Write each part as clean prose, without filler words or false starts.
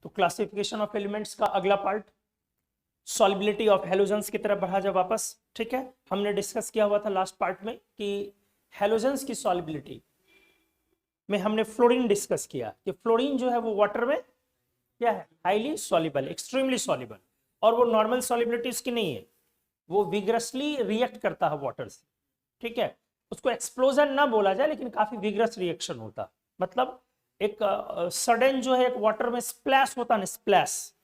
तो classification of elements का अगला पार्ट सॉल्युबिलिटी ऑफ हैलोजेंस की तरफ बढ़ा जाए वापस। ठीक है, हमने डिस्कस किया हुआ था लास्ट पार्ट में कि हैलोजेंस की सॉल्युबिलिटी में हमने फ्लोरीन डिस्कस किया कि फ्लोरीन जो है वो वाटर में क्या है, हाईली सॉल्युबल, एक्सट्रीमली सॉल्युबल, और वो नॉर्मल सॉल्युबिलिटी उसकी नहीं है, वो विग्रसली रिएक्ट करता है वाटर से। ठीक है, उसको एक्सप्लोजन ना बोला जाए लेकिन काफी विग्रस रिएक्शन होता, मतलब एक सडन जो है एक वाटर में स्प्लैश होता है, स्प्लैश,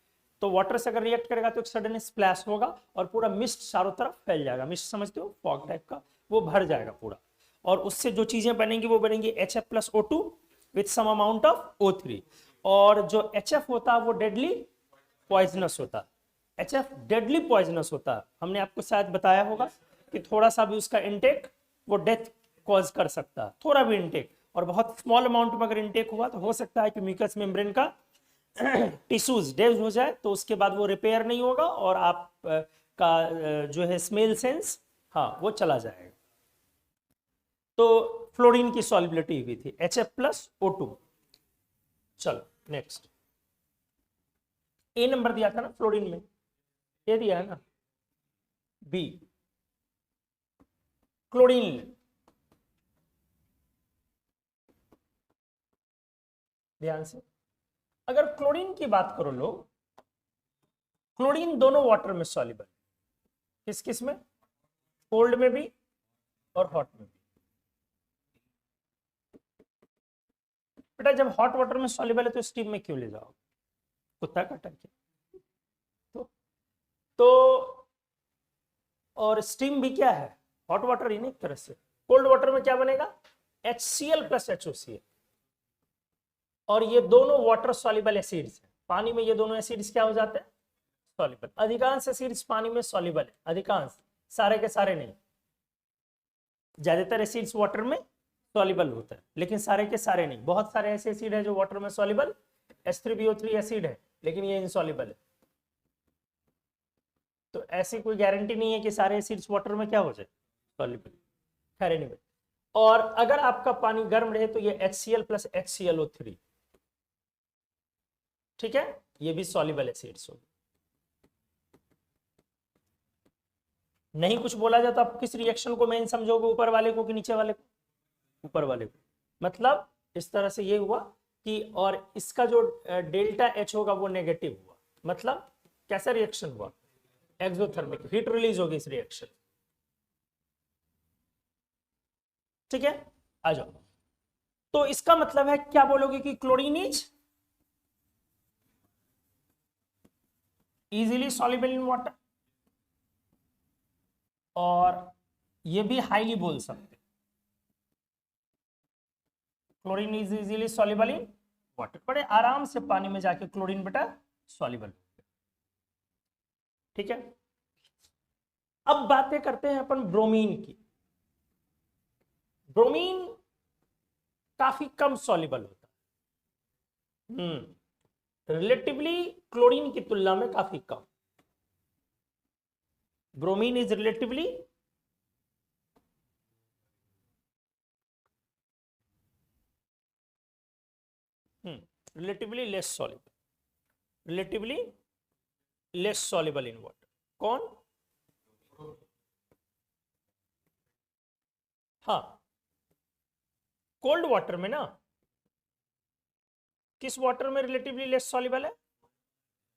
तो वाटर से अगर रिएक्ट करेगा तो एक सडन स्प्लैश होगा और पूरा मिस्ट चारों तरफ फैल जाएगा, मिस्ट समझते हो, फॉग टाइप का, वो भर जाएगा पूरा, और उससे जो चीजें बनेंगी वो बनेंगी HF+O2 with some amount of O3, और जो HF होता है वो डेडली पॉइजनस होता है, HF डेडली पॉइजनस होता है, हमने आपको शायद बताया होगा कि थोड़ा सा भी उसका इनटेक वो डेथ कॉज कर सकता है, थोड़ा भी इनटेक, और बहुत स्मॉल अमाउंट में अगर इनटेक हुआ तो हो सकता है कि म्यूकस मेम्ब्रेन का टिश्यूज डेव हो जाए, तो उसके बाद वो रिपेयर नहीं होगा और आप का जो है स्मेल सेंस, हाँ, वो चला जाएगा। तो फ्लोरीन की सॉल्युबिलिटी हुई थी HF+O2। चलो नेक्स्ट, ए नंबर दिया था ना फ्लोरीन में, ये दिया है ना, बी क्लोरीन। ध्यान से, अगर क्लोरीन की बात करो लोग, क्लोरीन दोनों वाटर में सॉल्युबल, किस किस में, कोल्ड में भी और हॉट में भी। बेटा जब हॉट वाटर में सॉल्युबल है तो स्टीम में क्यों ले जाओ, कुत्ता काटा क्या? तो और स्टीम भी क्या है, हॉट वाटर ही नहीं एक तरह से। कोल्ड वाटर में क्या बनेगा, HCl+HOCl, और ये दोनों वाटर सॉल्युबल एसिड्स हैं, पानी में ये दोनों एसिड्स क्या हो जाते हैं, सॉल्युबल। अधिकांश एसिड्स पानी में सॉल्युबल है, अधिकांश, सारे के सारे नहीं, ज्यादातर एसिड्स वाटर में सॉल्युबल होता है लेकिन सारे के सारे नहीं, बहुत सारे ऐसे एसिड है जो वाटर में सॉल्युबल, H3BO3 एसिड है लेकिन ये इनसॉल्युबल है, तो ऐसी कोई गारंटी नहीं है कि सारे एसिड्स वाटर में क्या हो जाए, सॉल्युबल। खैर एनीवे, और अगर आपका पानी गर्म रहे तो ये HCl+HClO3, ठीक है, ये भी सॉल्युबल एसिड्स हो। नहीं कुछ बोला जाता, आप किस रिएक्शन को मेन समझोगे, ऊपर वाले को कि नीचे वाले को, ऊपर वाले को, मतलब इस तरह से ये हुआ कि, और इसका जो डेल्टा H होगा वो नेगेटिव हुआ, मतलब कैसा रिएक्शन हुआ, एक्सोथर्मिक, हीट रिलीज होगी इस रिएक्शन। ठीक है, आ जाओ, तो इसका मतलब है क्या बोलोगे कि chlorine is easily soluble in water, और ये भी हाईली बोल सकते, chlorine is easily soluble in water, बड़े आराम से पानी में जाके क्लोरीन बेटा सॉल्युबल। ठीक है, अब बातें करते हैं अपन ब्रोमीन की। ब्रोमीन काफी कम सॉल्युबल होता है, रिलेटिवली क्लोरीन की तुलना में काफी कम, bromine is relatively relatively less soluble, relatively less soluble in water. कौन, हाँ, कोल्ड वाटर में ना, किस वाटर में रिलेटिवली लेस सॉल्युबल है,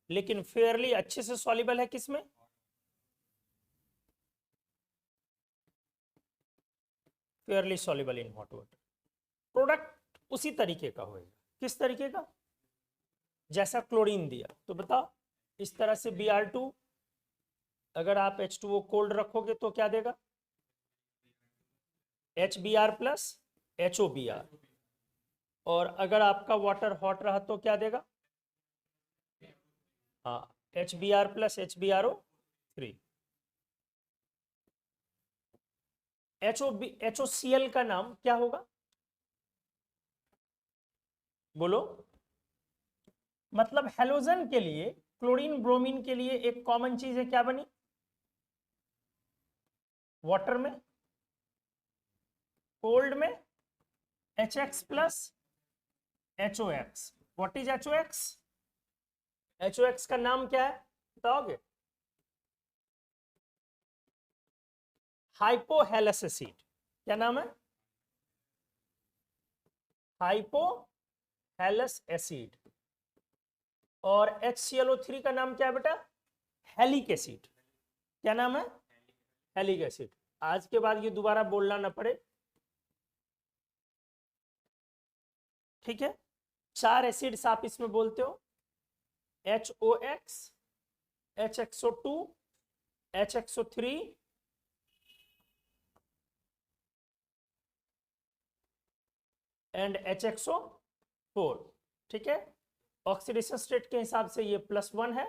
लेकिन फेयरली अच्छे से सॉल्युबल है किसमें, Fairlie soluble in hot water. Product उसी तरीके का होएगा, किस तरीके का, जैसा क्लोरीन दिया, तो बताओ इस तरह से Br2, अगर आप H2O कोल्ड रखोगे तो क्या देगा, HBr+HOBr, और अगर आपका वाटर हॉट रहा तो क्या देगा, हाँ, HBr+HBrO3। HOCl का नाम क्या होगा, बोलो, मतलब हेलोजन के लिए, क्लोरीन ब्रोमीन के लिए एक कॉमन चीज है, क्या बनी, वाटर में, कोल्ड में HX+ HOX। What is HOX? HOX का नाम क्या है बताओगे? Hypohalous acid. क्या नाम है? Hypohalous acid. और HClO3 का नाम क्या है बेटा? हेलिक एसिड। क्या नाम है? हेलिक एसिड। आज के बाद ये दोबारा बोलना ना पड़े, ठीक है? 4 एसिड्स आप इसमें बोलते हो, HOX, HXO2, HXO3 and HXO4, ठीक है? ऑक्सीडेशन स्टेट के हिसाब से ये +1 है,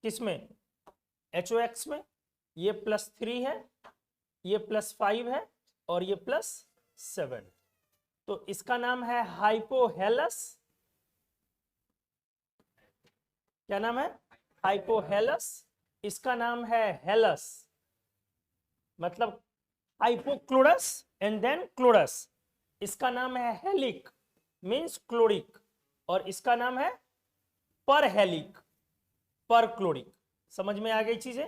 किसमें? HOX में। ये +3 है, ये +5 है और ये +7। तो इसका नाम है हाइपोहेलस। क्या नाम है? हाइपोहेलस। इसका नाम है हेलस, मतलब हाइपोक्लोरस एंड देन क्लोरस। इसका नाम है हेलिक, मींस क्लोरिक, और इसका नाम है परहेलिक, परक्लोरिक। समझ में आ गई चीजें?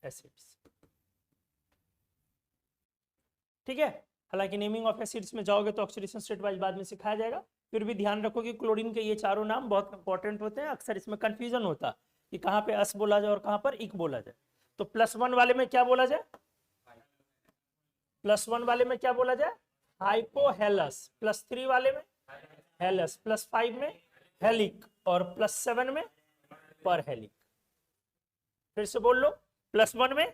एसिड्स, ठीक है? हालांकि नेमिंग ऑफ एसिड्स में जाओगे तो ऑक्सीडेशन स्टेट वाइज बाद में सिखाया जाएगा। फिर भी ध्यान रखो कि क्लोरीन के ये चारों नाम बहुत इंपॉर्टेंट होते हैं। अक्सर इसमें कंफ्यूजन होता है कि कहाँ पे अस बोला जाए और कहाँ पर इक बोला जाए। तो +1 वाले में क्या बोला जाए? +1 वाले में क्या बोला जाए? हाइपोहेलस। +3 वाले में हेलस। +5 में हेलिक और +7 में परहेलिक। फिर से बोल लो, +1 में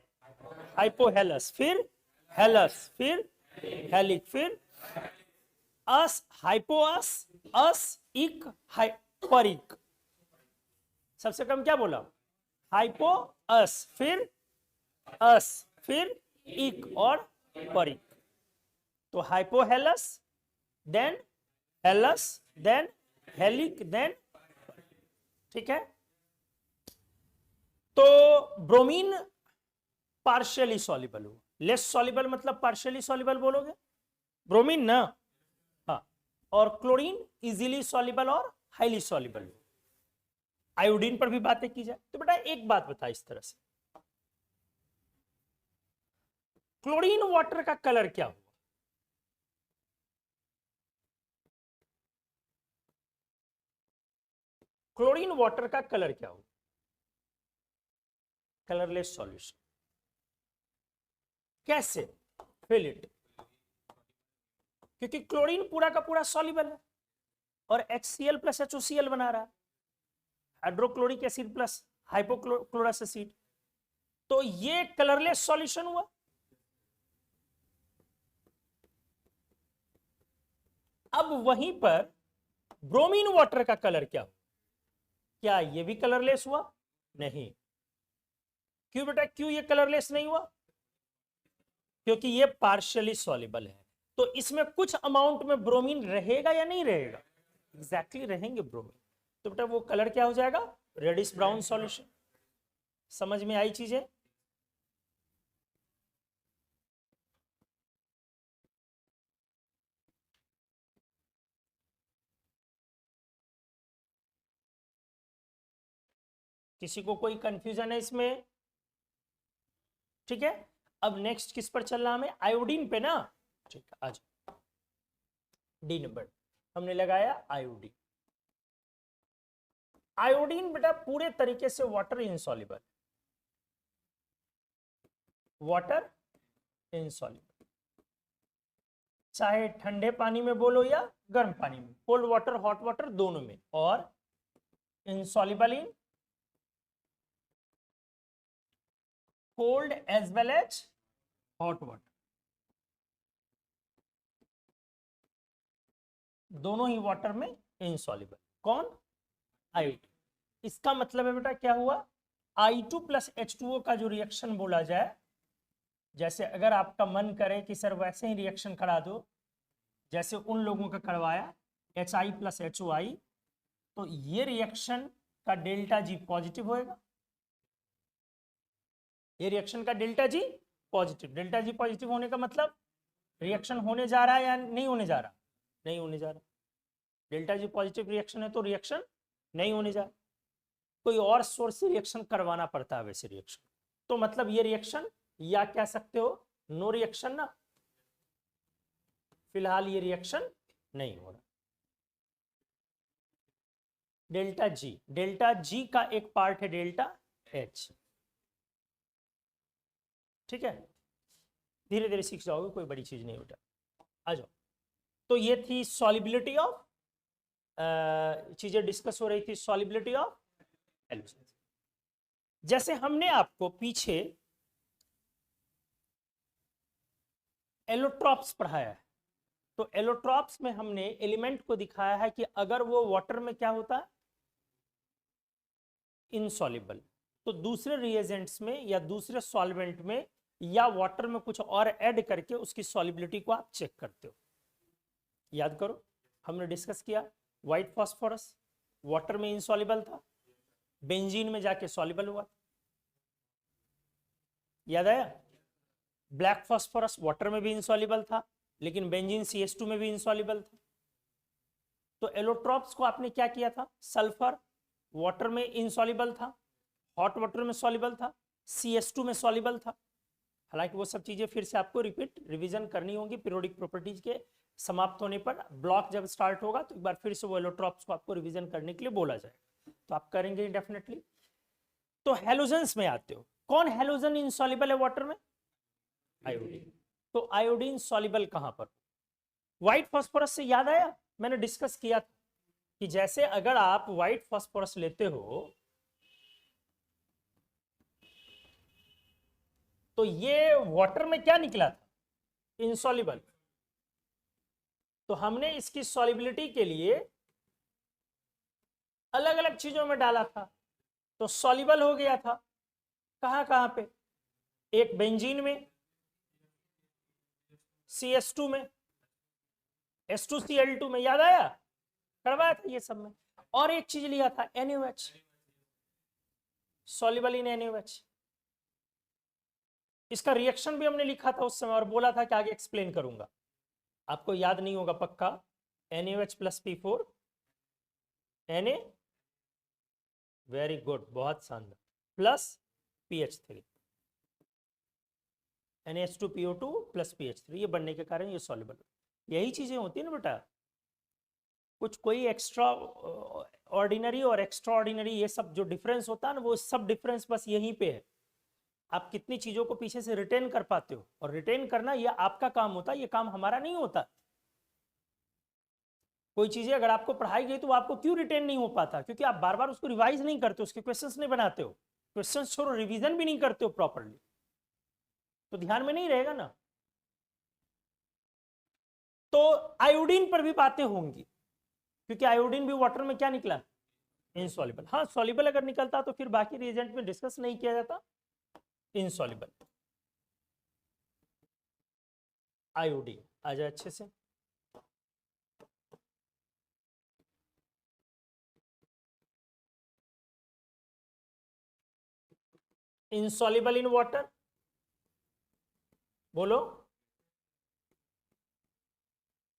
हाइपोहेलस, फिर हेलस, फिर हेलिक, फिर अस, हाइपोअस, अस, इक, परिक। सबसे कम क्या बोला? हाइपोअस, फिर अस, फिर इक और परिक। तो हाइपोहेलस, देन हेलस, देन हेलिक, देन, ठीक है? तो ब्रोमीन पार्शियली सॉल्युबल हो, लेस सॉल्युबल मतलब पार्शियली सॉल्युबल बोलोगे, ब्रोमीन ना। हाँ, और क्लोरीन इजीली सॉल्युबल और हाईली सॉल्युबल हो। आयोडीन पर भी बातें की जाए तो बेटा एक बात बता, इस तरह से क्लोरीन वाटर का कलर क्या हुआ? क्लोरीन वाटर का कलर क्या हुआ? Colourless solution. कैसे? Fill it. क्योंकि क्लोरीन पूरा का पूरा सॉल्युबल है और HCl + HOCl बना रहा है, hydrochloric acid plus hypochlorous acid. तो ये कलरलेस सॉल्यूशन हुआ। अब वहीं पर ब्रोमीन वाटर का कलर क्या हुआ? क्या ये भी कलरलेस हुआ? नहीं। क्यों बेटा, क्यों ये कलरलेस नहीं हुआ? क्योंकि ये पार्शियली सॉल्युबल है। तो इसमें कुछ अमाउंट में ब्रोमीन रहेगा या नहीं रहेगा? एग्जैक्टली रहेंगे ब्रोमीन। तो बेटा वो कलर क्या हो जाएगा? Reddish brown solution. समझ में आई चीजें? किसी को कोई कंफ्यूजन है इसमें? ठीक है, अब नेक्स्ट किस पर चलना हमें? आयोडीन पे ना। ठीक है, आज डी नंबर हमने लगाया आयोडीन। आयोडीन बेटा पूरे तरीके से वाटर इनसॉल्युबल, वाटर इनसॉल्युबल, चाहे ठंडे पानी में बोलो या गर्म पानी में, कोल्ड वाटर हॉट वाटर दोनों में, और insoluble in cold as well as hot water, दोनों ही वाटर में इनसॉल्युबल। कौन? आयोडीन। इसका मतलब है बेटा क्या हुआ? I2 + H2O का जो रिएक्शन बोला जाए, जैसे अगर आपका मन करे कि सर वैसे ही रिएक्शन करा दो जैसे उन लोगों का करवाया, HI + HOI, तो ये रिएक्शन का ΔG पॉजिटिव होएगा। ये रिएक्शन का ΔG पॉजिटिव। ΔG पॉजिटिव होने का मतलब रिएक्शन होने जा रहा है या नहीं होने जा रहा? नहीं होने जा रहा। डेल्टा जी पॉजिटिव रिएक्शन है तो रिएक्शन नहीं होने जा, कोई और सोर्स से रिएक्शन करवाना पड़ता है वैसे रिएक्शन। तो मतलब ये रिएक्शन या कह सकते हो नो रिएक्शन ना, फिलहाल ये रिएक्शन नहीं हो रहा। डेल्टा जी का एक पार्ट है डेल्टा एच, ठीक है, धीरे धीरे सीख जाओगे, कोई बड़ी चीज नहीं बेटा। आ जाओ, तो ये थी सॉलिबिलिटी ऑफ, चीजें डिस्कस हो रही थी सॉलिबिलिटी ऑफ हेलोजेंस। जैसे हमने आपको पीछे एलोट्रॉप्स पढ़ाया है, तो एलोट्रॉप्स में हमने एलिमेंट को दिखाया है कि अगर वो वाटर में क्या होता है, इनसॉल्युबल, तो दूसरे रिएजेंट्स में या दूसरे सॉल्वेंट में या वाटर में कुछ और ऐड करके उसकी सॉलिबिलिटी को आप चेक करते हो। याद करो, हमने डिस्कस किया व्हाइट फास्फोरस वाटर में इनसॉल्युबल था, बेंजीन में जाके सॉल्युबल हुआ, याद आया। ब्लैक फास्फोरस वाटर में भी इनसॉल्युबल था, लेकिन बेंजीन CH2 में भी इनसॉल्युबल था। तो एलोट्रॉप्स को आपने क्या किया था, सल्फर वाटर में इनसॉल्युबल था, हॉट वाटर में सॉल्युबल था, CH2 में सॉल्युबल था। हालांकि वो सब चीजें फिर से आपको रिपीट रिवीजन करनी होगी पीरियोडिक प्रॉपर्टीज के समाप्त होने पर। ब्लॉक जब स्टार्ट होगा तो एक बार फिर से वो एलोट्रॉप्स को आपको रिवीजन करने के लिए बोला जाएगा, तो आप करेंगे डेफिनेटली। तो हेलोजेंस में आते हो, कौन हेलोजन इनसॉल्युबल है वाटर में, आयोडीन। तो आयोडीन सॉल्युबल कहां पर, व्हाइट फास्फोरस से याद आया, मैंने डिस्कस किया था कि जैसे अगर आप व्हाइट फास्फोरस लेते हो तो ये वाटर में क्या निकला था, इनसॉल्युबल। तो हमने इसकी सॉल्युबिलिटी के लिए अलग अलग चीजों में डाला था, तो सॉल्युबल हो गया था। कहां कहां पे, एक बेंजीन में, CH2 में, H2Cl2 में, याद आया, करवाया था ये सब में। और एक चीज लिया था NaOH, सॉल्युबल इन NaOH। इसका रिएक्शन भी हमने लिखा था उस समय और बोला था कि आगे एक्सप्लेन करूंगा, आपको याद नहीं होगा पक्का। NaOH plus P4 Na, very good, बहुत शानदार, plus PH3 NH2PO2 plus PH3, ये बनने के कारण ये सॉल्युबल। यही चीजें होती है ना बेटा, कुछ कोई एक्स्ट्रा ऑर्डिनरी और एक्स्ट्रा ऑर्डिनरी ये सब जो डिफरेंस होता है ना, वो सब डिफरेंस बस यहीं पे है। आप कितनी चीजों को पीछे से रिटेन कर पाते हो, और रिटेन करना ये आपका काम होता है, ये काम हमारा नहीं होता। कोई चीजें अगर आपको पढ़ाई गई तो वो आपको क्यों रिटेन नहीं हो पाता, क्योंकि आप बार बार उसको रिवाइज नहीं करते, उसके क्वेश्चंस नहीं बनाते हो, क्वेश्चंस छोड़ो रिवीजन भी नहीं करते हो प्रॉपरली, तो ध्यान में नहीं रहेगा ना। तो आयोडीन पर भी बातें होंगी, क्योंकि आयोडीन भी वाटर में क्या निकला, इनसॉल्युबल। हाँ, सॉल्युबल अगर निकलता तो फिर बाकी रिएजेंट में डिस्कस नहीं किया जाता, इनसॉल्युबल। आयोडीन आ जाए अच्छे से, इनसॉल्युबल इन वाटर, बोलो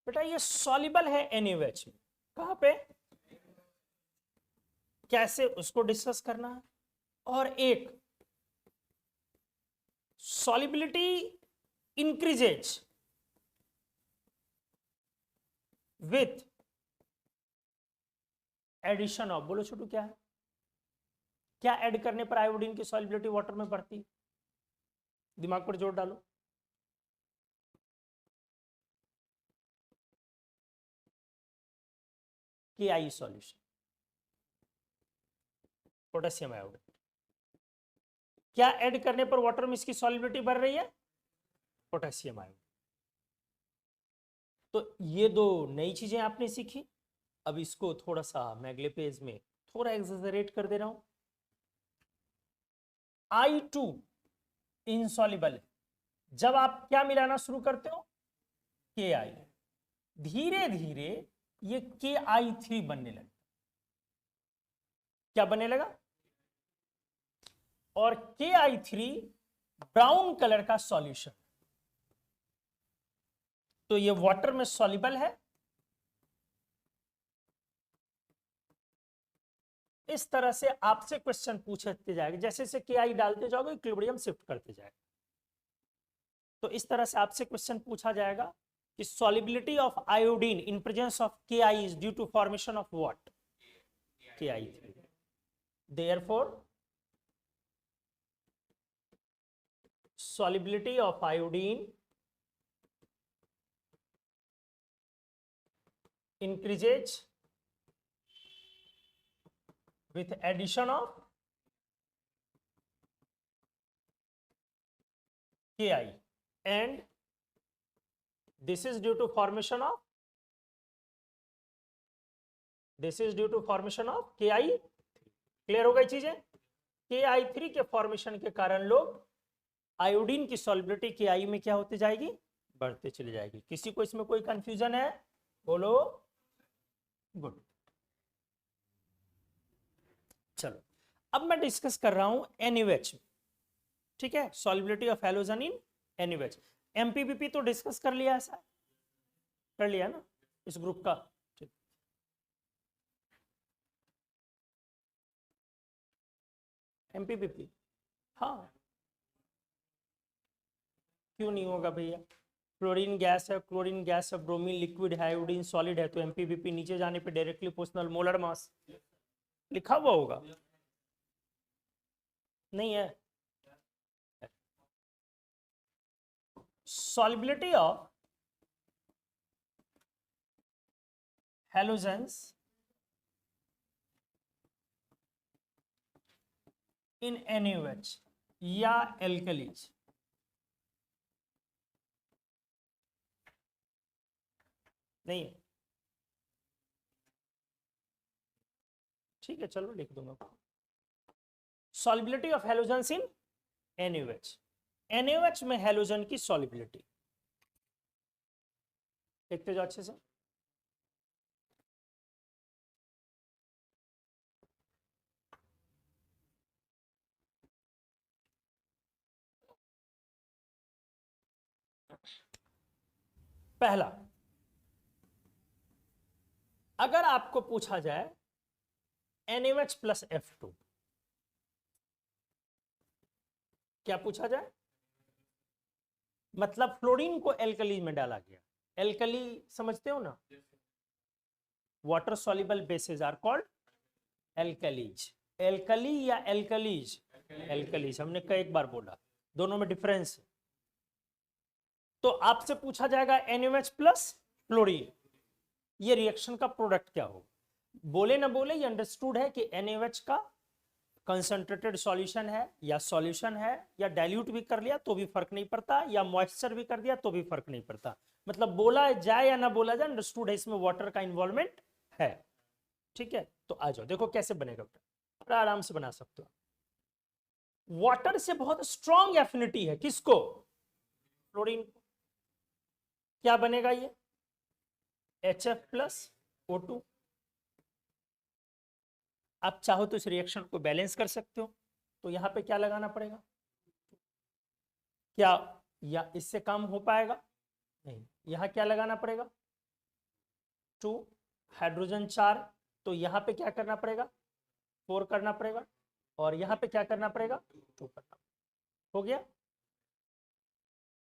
बेटा, ये सॉल्युबल है NaOH में, कहां पे, कैसे उसको डिस्कस करना है। और एक solubility increases with addition of, बोलो छोटू क्या है, क्या ऐड करने पर आयोडीन की सॉल्युबिलिटी वाटर में बढ़ती है, दिमाग पर जोर डालो। KI solution, potassium iodide. क्या ऐड करने पर वाटर में इसकी सॉल्युबिलिटी बढ़ रही है, पोटेशियम आयोडाइड। तो ये दो नई चीजें आपने सीखी। अब इसको थोड़ा सा मैं अगले पेज में थोड़ा एक्सेजरेट कर दे रहा हूं। I2 इनसॉल्युबल है, जब आप क्या मिलाना शुरू करते हो, KI, धीरे धीरे ये KI3 बनने लगा, क्या बनने लगा, और KI3 ब्राउन कलर का सॉल्यूशन, तो ये वाटर में सॉल्युबल है, इस तरह से आपसे क्वेश्चन पूछते जाएगा, जैसे जैसे के आई डालते जाओगे इक्विलिब्रियम शिफ्ट करते जाएगा। तो इस तरह से आपसे क्वेश्चन पूछा जाएगा कि solubility of iodine in presence of K I is due to formation of what, KI3। Therefore solubility of iodine increases with addition of Ki, and this is due to formation of Ki। Clear हो गई चीजें? KI3 के formation के कारण लोग iodine की solubility KI में क्या होती जाएगी, बढ़ते चली जाएगी। किसी को इसमें कोई कंफ्यूजन है? बोलो। गुड। चलो अब मैं डिस्कस कर रहा हूं NaOH, ठीक है, solubility of halogen in NaOH। MPBP तो डिस्कस कर लिया, ऐसा कर लिया ना इस ग्रुप का, ठीक। MPBP हाँ, क्यों नहीं होगा भैया? क्लोरीन गैस है, क्लोरीन गैस है, ब्रोमीन लिक्विड है, आयोडीन सॉलिड है, तो MPBP नीचे जाने पे डायरेक्टली प्रोपोर्शनल मोलर मास लिखा हुआ होगा, नहीं है? Solubility of halogens in NaOH या एल्कलीज, नहीं है? ठीक है, चलो लिख दूंगा। Solubility of halogens in NaOH, NaOH में हैलोजन की सॉल्युबिलिटी देखते जाओ अच्छे से। पहला, अगर आपको पूछा जाए NaOH प्लस F2, क्या पूछा जाए? मतलब फ्लोरीन को एल्कली में डाला गया। एल्कली समझते हो ना? Water soluble bases are called alkalis. Alkali या एल्कलीज? एल्कलीज। हमने कई एक बार बोला, दोनों में डिफरेंस है। तो आपसे पूछा जाएगा NaOH प्लस फ्लोरीन, ये रिएक्शन का प्रोडक्ट क्या हो? बोले ना बोले ये अंडरस्टूड है कि NaOH का कंसंट्रेटेड सॉल्यूशन है या सॉल्यूशन है, या डाइल्यूट भी कर लिया तो भी फर्क नहीं पड़ता, या मॉइस्चर भी कर दिया तो भी फर्क नहीं पड़ता। मतलब बोला जाए या ना बोला जाए, अंडरस्टूड है इसमें वाटर का इन्वॉल्वमेंट है। ठीक है, तो आ जाओ, देखो कैसे बनेगा, बड़ा आराम से बना सकते हो। वाटर से बहुत स्ट्रॉन्ग एफिनिटी है, किसको? फ्लोरीन को। क्या बनेगा ये? HF plus O2। आप चाहो तो इस रिएक्शन को बैलेंस कर सकते हो, तो यहां पे क्या लगाना पड़ेगा? क्या या इससे काम हो पाएगा? नहीं। यहां क्या लगाना पड़ेगा? 2 हाइड्रोजन 4, तो यहां पे क्या करना पड़ेगा? 4 करना पड़ेगा, और यहां पे क्या करना पड़ेगा? 2 करना। हो गया।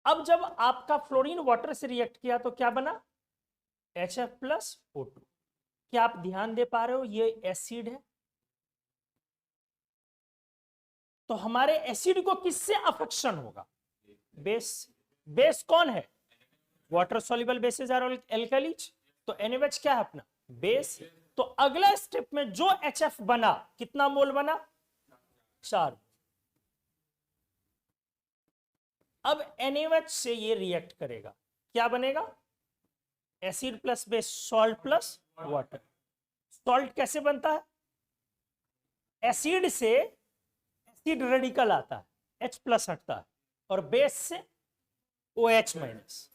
अब जब आपका फ्लोरीन वाटर से रिएक्ट किया तो क्या बना? HF plus O2। क्या आप ध्यान दे पा रहे हो? ये एसिड है, तो हमारे एसिड को किससे अफेक्शन होगा? बेस। बेस कौन है? Water soluble bases are alkalis. तो NaOH क्या है अपना? बेस। तो अगला स्टेप में जो HF बना, कितना मोल बना? 4। अब NaOH से ये रिएक्ट करेगा, क्या बनेगा? Acid plus base, salt plus water. Salt कैसे बनता है? एसिड से एसिड रेडिकल आता है, H प्लस हटता है, और बेस से OH माइनस।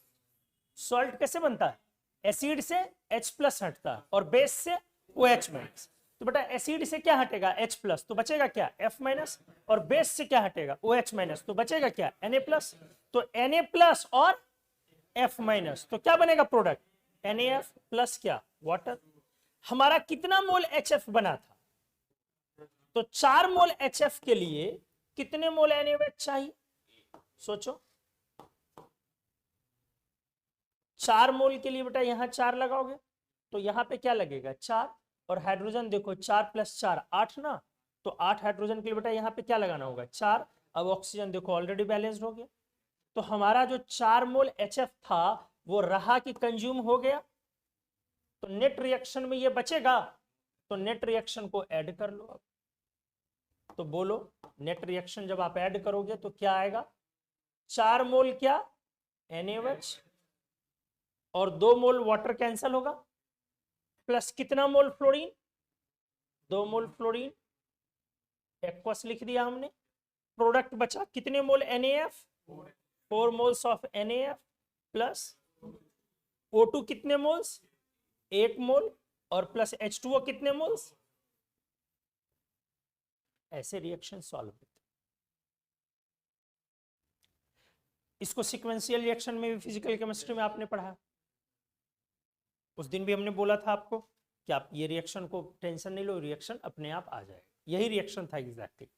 सॉल्ट कैसे बनता है? एसिड से H प्लस हटता है, और बेस से OH माइनस। तो बेटा एसिड से क्या हटेगा? H प्लस, तो बचेगा क्या? F minus. और बेस से क्या हटेगा? OH माइनस, तो बचेगा क्या? Na plus. तो Na प्लस और F माइनस, तो क्या बनेगा प्रोडक्ट? NaF प्लस क्या? वाटर। हमारा कितना मोल HF बना था? तो 4 मोल HF के लिए कितने मोल NaOH चाहिए? सोचो, 4 मोल के लिए बेटा यहां 4 लगाओगे तो यहां पे क्या लगेगा 4, और हाइड्रोजन देखो 4 + 4 8 ना, तो 8 हाइड्रोजन के लिए बेटा यहां पे क्या लगाना होगा 4। अब ऑक्सीजन देखो ऑलरेडी बैलेंस्ड हो गया, तो हमारा जो 4 मोल HF था वो रहा कि कंज्यूम हो गया, तो नेट रिएक्शन में ये बचेगा, तो नेट रिएक्शन को ऐड कर लो। अब तो बोलो, नेट रिएक्शन जब आप ऐड करोगे तो क्या आएगा, 4 मोल क्या NaOH और 2 मोल वाटर कैंसल होगा, प्लस कितना मोल फ्लोरीन, 2 मोल फ्लोरीन, एक्वस लिख दिया हमने, प्रोडक्ट बचा कितने मोल NaF, 4 moles of NaF, plus O2 कितने मोल्स, 1 मोल, और प्लस H2O कितने मोल्स। ऐसे रिएक्शन सॉल्व होते, इसको सीक्वेंशियल रिएक्शन में भी फिजिकल केमिस्ट्री में आपने पढ़ा, उस दिन भी हमने बोला था आपको कि आप ये रिएक्शन को टेंशन नहीं लो, रिएक्शन अपने आप आ जाएगा, यही रिएक्शन था एग्जैक्टली।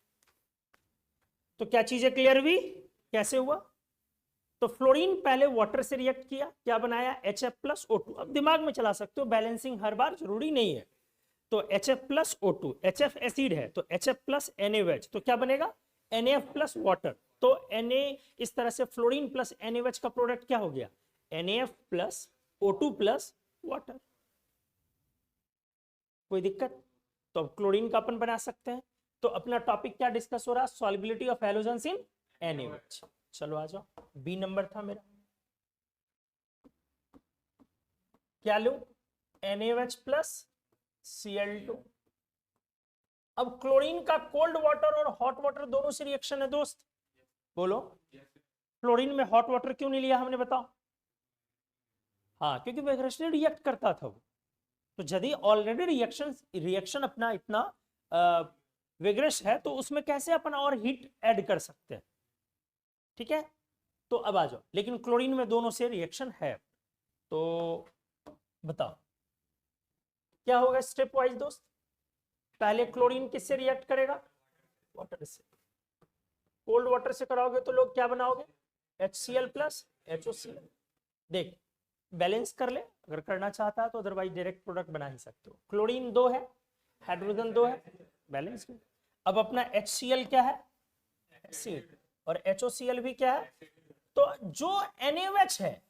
तो क्या चीजें क्लियर हुई, कैसे हुआ, तो फ्लोरीन पहले वाटर से रिएक्ट किया, क्या बनाया HF + O2। अब दिमाग में चला सकते हो, बैलेंसिंग हर बार जरूरी नहीं है, तो HF + O2, HF एसिड है तो HF + NaOH, तो क्या बनेगा NaF + वाटर, तो Na इस तरह से फ्लोरीन + NaOH का प्रोडक्ट क्या हो गया NaF + O2 + वाटर। कोई दिक्कत, तो अब क्लोरीन का अपन बना सकते हैं। तो अपना टॉपिक क्या डिस्कस हो रहा, solubility of halogens in NaOH। चलो आ जाओ, बी नंबर था मेरा, क्या लो NaOH + Cl2। अब क्लोरीन का कोल्ड वाटर और हॉट वाटर दोनों से रिएक्शन है दोस्त, बोलो क्लोरीन में हॉट वाटर क्यों नहीं लिया हमने, बताओ। हाँ, क्योंकि वेगरसली रिएक्ट करता था वो, तो यदि ऑलरेडी रिएक्शन अपना इतना वेगरस है तो उसमें कैसे अपन और हीट ऐड कर सकते हैं, ठीक है। तो अब आ जाओ, लेकिन क्लोरीन में दोनों से रिएक्शन है, तो बताओ क्या होगा स्टेप वाइज दोस्त। पहले क्लोरीन किससे रिएक्ट करेगा, वाटर से, कोल्ड वाटर से कराओगे तो लोग क्या बनाओगे HCl + HOCl। देख बैलेंस कर ले, अगर करना चाहता है तो, अदरवाइज डायरेक्ट प्रोडक्ट बना ही सकते हो। क्लोरीन 2 है, हाइड्रोजन 2 है, बैलेंस में। अब अपना HCl क्या है एसिड, और HOCl भी क्या है, तो जो NaOH है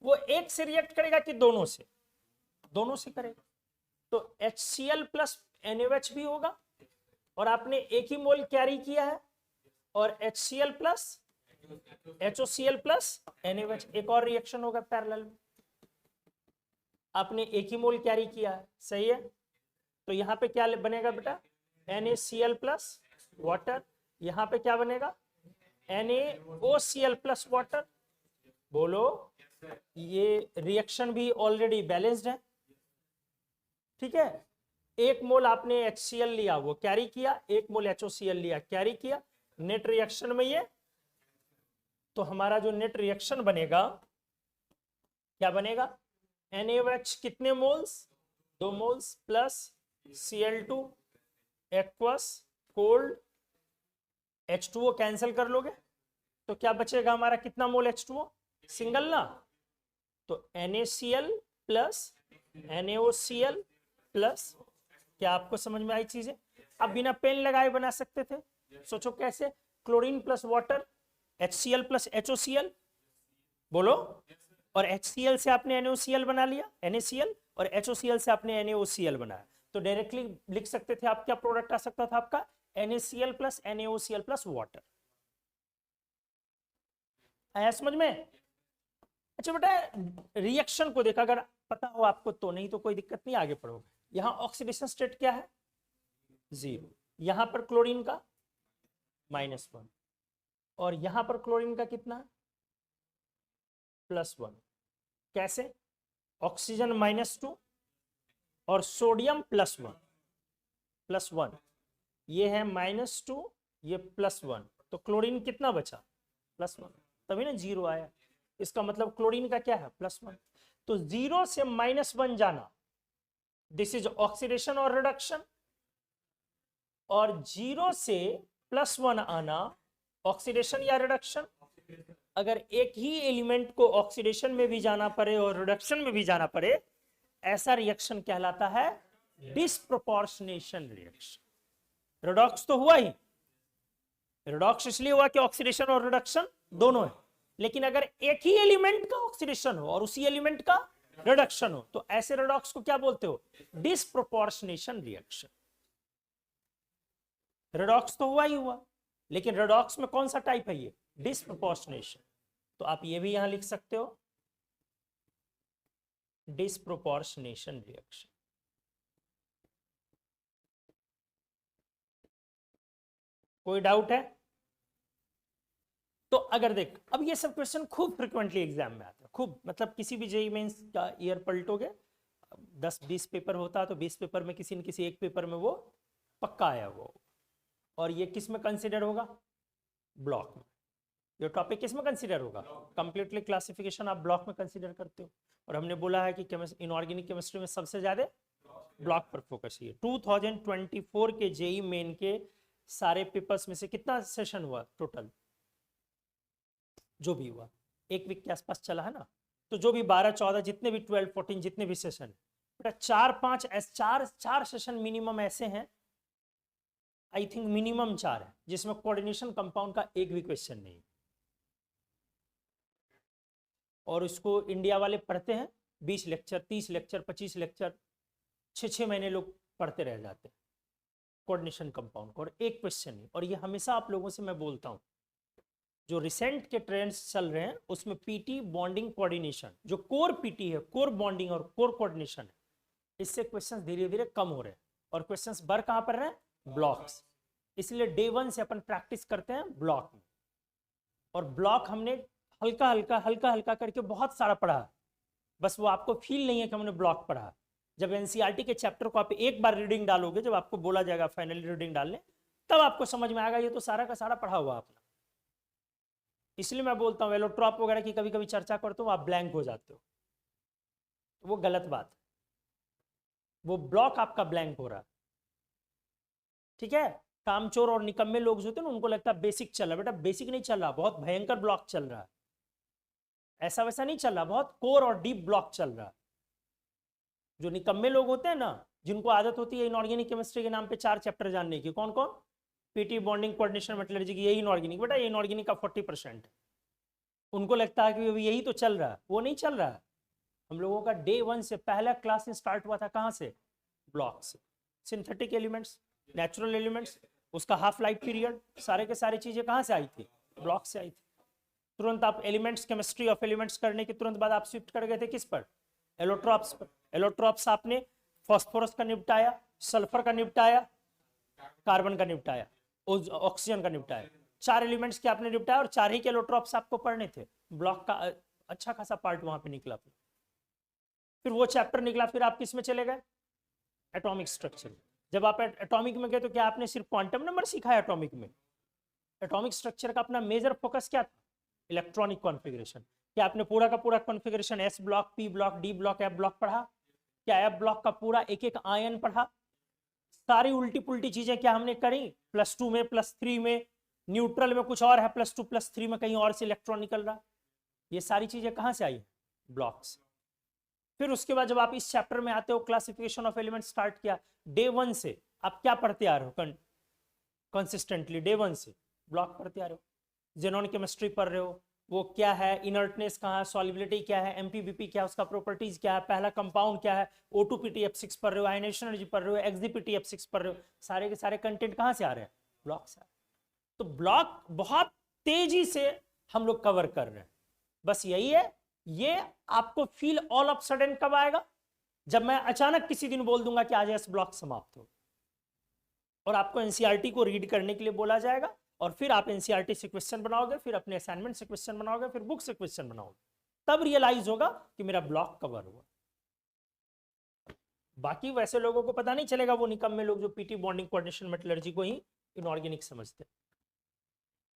वो एक से रिएक्ट करेगा कि दोनों से, दोनों से करेगा, तो HCl + NaOH भी होगा, और आपने एक ही मोल कैरी किया है, और HCl + HOCl + NaOH, एक और रिएक्शन होगा पैरेलल में, आपने एक ही मोल कैरी किया है, सही है। तो यहां पे क्या बनेगा बेटा NaCl + वाटर, यहां पे क्या बनेगा NaOCl + वाटर। बोलो ये रिएक्शन भी ऑलरेडी बैलेंस्ड है, ठीक है। एक मोल आपने HCl लिया वो कैरी किया, एक मोल HOCl लिया कैरी किया, नेट रिएक्शन में ये, तो हमारा जो नेट रिएक्शन बनेगा क्या बनेगा NaOH कितने moles 2 moles plus Cl2 aqueous cold, H2O cancel कर लोगे तो क्या बचेगा हमारा, कितना मोल H2O सिंगल ना, तो NaCl + NaOCl प्लस, क्या आपको समझ में आई चीजें। अब बिना पेन लगाए बना सकते थे, सोचो कैसे, क्लोरीन + वाटर HCl + HOCl, बोलो, और HCl से आपने NaOCl बना लिया NaCl, और HOCl से आपने NaOCl बनाया, तो डायरेक्टली लिख सकते थे आप, क्या प्रोडक्ट आ सकता था आपका NaCl + NaOCl + वाटर। आया समझ में। अच्छा बेटा रिएक्शन को देखा, अगर पता हो आपको तो, नहीं तो कोई दिक्कत नहीं, आगे पढ़ोगे। यहां ऑक्सीडेशन स्टेट क्या है 0, यहां पर क्लोरीन का -1, और यहां पर क्लोरीन का कितना +1। कैसे, ऑक्सीजन -2 और सोडियम +1, ये है -2 ये +1, तो क्लोरीन कितना बचा +1, तभी ना 0 आया। इसका मतलब क्लोरीन का क्या है +1, तो 0 से -1 जाना, दिस इज ऑक्सीडेशन और रिडक्शन। और 0 से +1 आना ऑक्सीडेशन या रिडक्शन। अगर एक ही एलिमेंट को ऑक्सीडेशन में भी जाना पड़े और रिडक्शन में भी जाना पड़े, ऐसा रिएक्शन कहलाता है डिस्प्रोपोर्शनेशन रिएक्शन। रिडॉक्स तो हुआ ही, रिडॉक्स इसलिए हुआ कि ऑक्सीडेशन और रिडक्शन दोनों है, लेकिन अगर एक ही एलिमेंट का ऑक्सीडेशन हो और उसी एलिमेंट का रिडक्शन हो तो ऐसे रिडॉक्स को क्या बोलते हो? Disproportionation reaction. रिडॉक्स तो हुआ ही हुआ, लेकिन रिडॉक्स में कौन सा टाइप है? ये डिस्प्रोपोर्शनेशन। तो आप ये भी यहां लिख सकते हो, डिस्प्रोपोर्शनेशन रिएक्शन। कोई डाउट है? तो अगर देख, अब ये सब क्वेश्चन खूब फ्रिक्वेंटली एग्जाम में आते हैं, खूब, मतलब किसी भी जेईई मेंस का ईयर पलटोगे, 10-20 पेपर होता है तो 20 पेपर में किसी न किसी एक पेपर में वो पक्का आया वो। और ये किस में कंसिडर होगा? ब्लॉक में। ये टॉपिक किस में कंसिडर होगा? कंप्लीटली क्लासिफिकेशन आप ब्लॉक में कंसिडर करते हो। और हमने बोला है कि इनऑर्गेनिक केमिस्ट्री में सबसे ज्यादा ब्लॉक पर फोकस है। 2024 के जेईई मेन के सारे पेपर्स में से कितना सेशन हुआ टोटल? जो भी हुआ 1 वीक के आसपास चला है ना, तो जो भी 12-14 जितने भी 12-14 जितने भी सेशन, बेटा 4 सेशन मिनिमम ऐसे हैं, आई थिंक मिनिमम 4 है, जिसमें कोऑर्डिनेशन कंपाउंड का एक भी क्वेश्चन नहीं। और उसको इंडिया वाले पढ़ते हैं 20 लेक्चर, 30 लेक्चर, 25 लेक्चर, 6-6 महीने लोग पढ़ते रह जाते हैं कोऑर्डिनेशन कंपाउंड को, और एक क्वेश्चन नहीं। और ये हमेशा आप लोगों से मैं बोलता हूं, जो रिसेंट के ट्रेंड्स चल रहे हैं उसमें पीटी बॉन्डिंग कोऑर्डिनेशन, जो कोर पीटी है, कोर बॉन्डिंग और कोर कोऑर्डिनेशन है, इससे क्वेश्चंस धीरे धीरे कम हो रहे हैं और क्वेश्चंस बढ़ कहां पर रहे हैं? ब्लॉक्स। इसलिए डे 1 से अपन प्रैक्टिस करते हैं ब्लॉक में। और ब्लॉक हमने हल्का हल्का करके बहुत सारा पढ़ा, बस वो आपको फील नहीं है कि हमने ब्लॉक पढ़ा। जब एनसीईआरटी के चैप्टर को आप एक बार रीडिंग डालोगे, जब आपको बोला जाएगा फाइनली रीडिंग डालने, तब आपको समझ में आएगा ये तो सारा का सारा पढ़ा हुआ आपने। इसलिए मैं बोलता हूँ एलोट्रॉप वगैरह की कभी कभी चर्चा करते हो, आप ब्लैंक हो जाते हो, तो वो गलत बात है। वो ब्लॉक आपका ब्लैंक हो रहा है, ठीक है। कामचोर और निकम्मे लोग जो होते हैं ना, उनको लगता है बेसिक चल रहा है, बेटा बेसिक नहीं चल रहा, बहुत भयंकर ब्लॉक चल रहा है। ऐसा वैसा नहीं चल रहा, बहुत कोर और डीप ब्लॉक चल रहा है। जो निकम्मे लोग होते हैं ना, जिनको आदत होती है इनऑर्गेनिक केमिस्ट्री के नाम पे 4 चैप्टर जानने की, कौन कौन? पीटी बॉन्डिंग कोऑर्डिनेशन मेटलर्जी की, यही इनऑर्गेनिक, बेटा ये इनऑर्गेनिक का 40% है। उनको लगता है कि यही तो चल रहा है, वो नहीं चल रहा है। हम लोगों का डे 1 से पहला क्लास स्टार्ट हुआ था कहां से? ब्लॉक से। सिंथेटिक एलिमेंट्स, नेचुरल एलिमेंट्स, उसका हाफ लाइफ पीरियड, सारे के सारी चीजें कहां से आई थी? ब्लॉक से आई थी। तुरंत आप एलिमेंट्स, केमिस्ट्री ऑफ एलिमेंट्स करने के तुरंत बाद आप शिफ्ट कर गए थे किस पर? एलोट्रॉप्स पर। एलोट्रॉप्स आपने फास्फोरस का निपटाया, सल्फर का निपटाया, कार्बन का निपटाया, ऑक्सीजन का निपटाया, 4 एलिमेंट्स के आपने निपटाया और 4 ही के एलोट्रॉप्स आपको पढ़ने थे। ब्लॉक का अच्छा खासा पार्ट वहां पे निकला। फिर वो चैप्टर निकला, फिर आप किस में चले गए? Atomic structure. जब आप एटॉमिक में गए तो क्या आपने सिर्फ क्वांटम नंबर सीखा है एटॉमिक में? एटॉमिक स्ट्रक्चर का अपना मेजर फोकस क्या था? Electronic configuration. क्या आपने पूरा का पूरा configuration S block, P block, D block, F block पढ़ा? क्या एफ ब्लॉक का पूरा एक एक आयन पढ़ा? सारी उल्टी पुल्टी चीजें क्या हमने करी? +2 में, +3 में, न्यूट्रल में कुछ और है, +2 +3 में कहीं और से इलेक्ट्रॉन निकल रहा। ये सारी चीजें कहां से आई? ब्लॉक से। फिर उसके बाद जब आप इस चैप्टर में आते हो, क्लासिफिकेशन ऑफ एलिमेंट स्टार्ट किया, डे 1 से आप क्या पढ़ते आ रहे हो? कंसिस्टेंटली डे 1 से ब्लॉक पढ़ते आ रहे हो। जेनॉन केमिस्ट्री पढ़ रहे हो, वो क्या है, इनर्टनेस कहाँ है, सॉल्युबिलिटी क्या है, एमपीबीपी क्या है, उसका प्रॉपर्टीज क्या है, पहला कंपाउंड क्या है, O2PTF6 पढ़ रहे हो, आयनेशन एनर्जी पढ़ रहे हो, XDPTF6 पढ़ रहे हो। सारे के सारे कंटेंट कहाँ से आ रहे हैं? ब्लॉक से। तो ब्लॉक बहुत तेजी से हम लोग कवर कर रहे हैं। बस यही है, ये आपको फील ऑल ऑफ सडन कब आएगा? जब मैं अचानक किसी दिन बोल दूंगा कि आज एस ब्लॉक समाप्त हो और आपको एनसीईआरटी को रीड करने के लिए बोला जाएगा, और फिर आप एनसीईआरटी से क्वेश्चन बनाओगे, फिर अपने असाइनमेंट से क्वेश्चन बनाओगे, फिर बुक से क्वेश्चन बनाओगे, तब रियलाइज होगा कि मेरा ब्लॉक कवर हुआ। बाकी वैसे लोगों को पता नहीं चलेगा, वो निकम्मे लोग जो पीटी बॉन्डिंग कोऑर्डिनेशन मेटलर्जी को ही इनऑर्गेनिक समझते।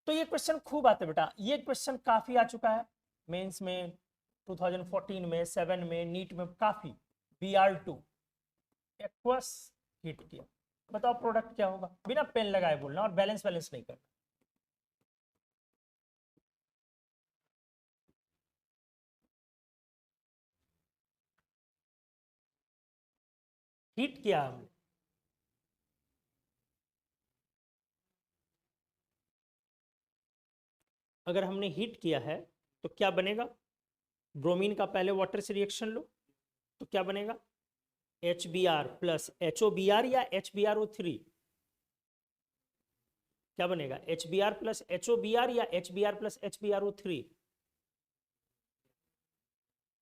तो ये क्वेश्चन खूब आते बेटा, ये क्वेश्चन काफी आ चुका है मेंस में, 2014 में, 7 में, नीट में काफी। Br2 एक्वस हीट किया, बताओ प्रोडक्ट क्या होगा, बिना पेन लगाए बोलना और बैलेंस बैलेंस नहीं करना। हीट किया हमने, अगर हमने हीट किया है तो क्या बनेगा, ब्रोमीन का पहले वाटर से रिएक्शन लो तो क्या बनेगा, HBr प्लस HOBr या HBrO3, क्या बनेगा, HBr प्लस HOBr या HBr प्लस HBrO3,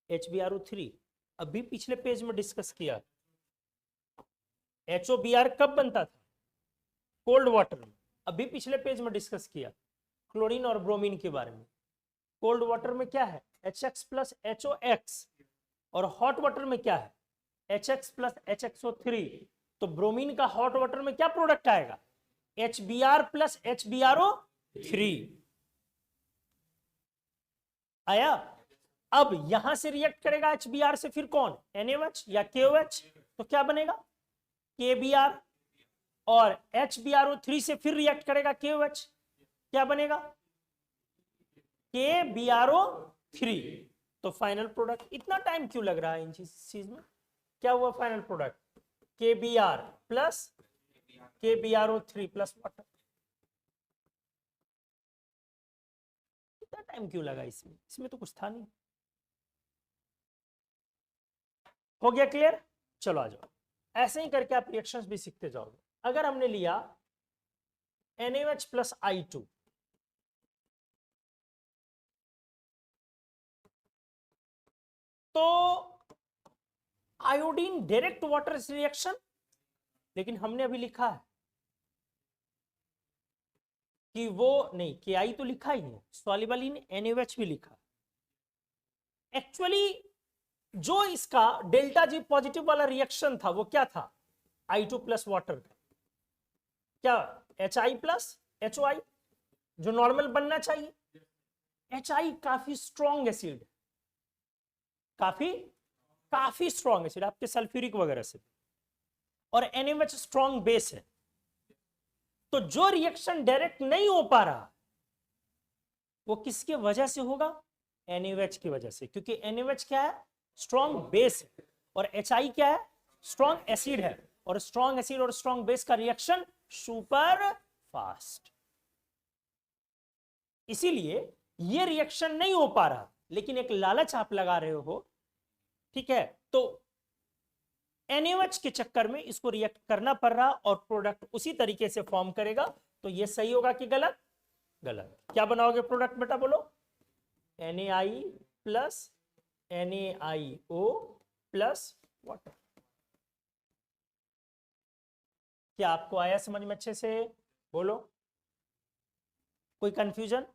HBrO3। अभी पिछले पेज में डिस्कस किया, HOBr कब बनता था, कोल्ड वाटर में। अभी पिछले पेज में डिस्कस किया क्लोरीन और ब्रोमीन के बारे में। कोल्ड वाटर में क्या है, HX प्लस HOX, और हॉट वाटर में क्या है, HX प्लस HXO3। तो ब्रोमीन का हॉट वाटर में क्या प्रोडक्ट आएगा, HBr प्लस HBrO3 आया। अब यहां से रिएक्ट करेगा HBr से फिर कौन, NaOH या KOH, तो क्या बनेगा KBr, और HBrO3 से फिर रिएक्ट करेगा KOH, क्या बनेगा KBrO3। तो फाइनल प्रोडक्ट, इतना टाइम क्यों लग रहा है इन चीज में, क्या हुआ final product KBr plus KBrO3 plus water. इतना टाइम क्यों लगा इसमें, इसमें तो कुछ था नहीं। हो गया क्लियर, चलो आ जाओ। ऐसे ही करके आप रिएक्शंस भी सीखते जाओगे। अगर हमने लिया NaOH प्लस I2, तो आयोडीन डायरेक्ट वाटर रिएक्शन, लेकिन हमने अभी लिखा है कि वो नहीं, Ki तो लिखा ही है, सॉल्युबल इन NaOH भी लिखा। एक्चुअली जो इसका डेल्टा G पॉजिटिव वाला रिएक्शन था वो क्या था, I2 प्लस वाटर का, क्या HI प्लस HOI, जो नॉर्मल बनना चाहिए। HI काफी स्ट्रॉन्ग एसिड, काफी स्ट्रॉन्ग एसिड आपके सल्फ्यूरिक वगैरह से, और NaOH स्ट्रॉन्ग बेस है। तो जो रिएक्शन डायरेक्ट नहीं हो पा रहा वो किसके वजह से होगा, NaOH की वजह से, क्योंकि NaOH क्या है, स्ट्रॉन्ग बेस है, और HI क्या है, स्ट्रॉन्ग एसिड है, और स्ट्रॉन्ग एसिड और स्ट्रॉन्ग बेस का रिएक्शन सुपर फास्ट। इसीलिए ये रिएक्शन नहीं हो पा रहा, लेकिन एक लालच आप लगा रहे हो, ठीक है, तो NaOH के चक्कर में इसको रिएक्ट करना पड़ रहा और प्रोडक्ट उसी तरीके से फॉर्म करेगा। तो ये सही होगा कि गलत, गलत। क्या बनाओगे प्रोडक्ट बेटा बोलो, NaI plus NaIO plus water. क्या आपको आया समझ में अच्छे से, बोलो कोई कंफ्यूजन।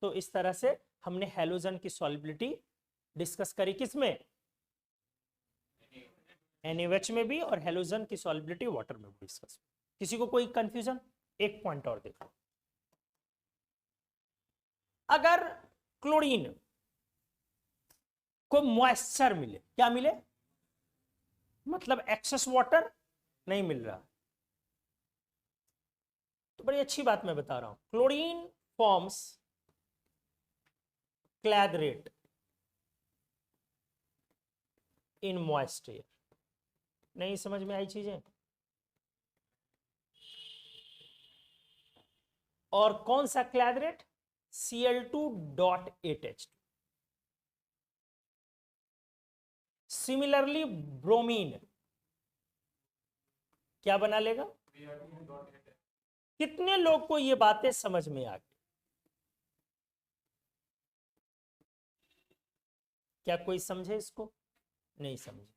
तो इस तरह से हमने हैलोजन की सॉल्युबिलिटी डिस्कस करी, किसमें, NaOH में भी, और हैलोजन की सॉल्युबिलिटी वाटर में भी डिस्कस। किसी को कोई कंफ्यूजन, एक पॉइंट और देखो, अगर क्लोरीन को मॉइस्चर मिले, क्या मिले, मतलब एक्सेस वाटर नहीं मिल रहा, तो बड़ी अच्छी बात मैं बता रहा हूं, chlorine forms clathrate in moist air. नहीं समझ में आई चीजें, और कौन सा क्लैदरेट, Cl2.8H2। सिमिलरली ब्रोमीन क्या बना लेगा, कितने लोग को ये बातें समझ में आ गई, क्या कोई समझे इसको, नहीं समझे,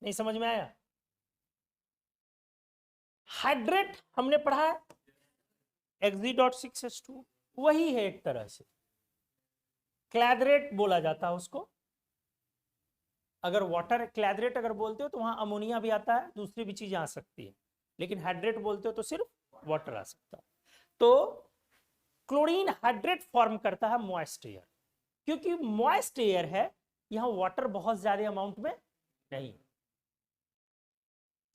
नहीं समझ में आया। हाइड्रेट हमने पढ़ा है, Xg.6H2, वही है एक तरह से, क्लैदरेट बोला जाता है उसको। अगर वाटर क्लैदरेट अगर बोलते हो तो वहां अमोनिया भी आता है, दूसरी भी चीजें आ सकती है, लेकिन हाइड्रेट बोलते हो तो सिर्फ वाटर आ सकता है। तो क्लोरीन हाइड्रेट फॉर्म करता है मॉइस्ट एयर, क्योंकि मॉइस्ट एयर है, यहां वाटर बहुत ज्यादा अमाउंट में नहीं,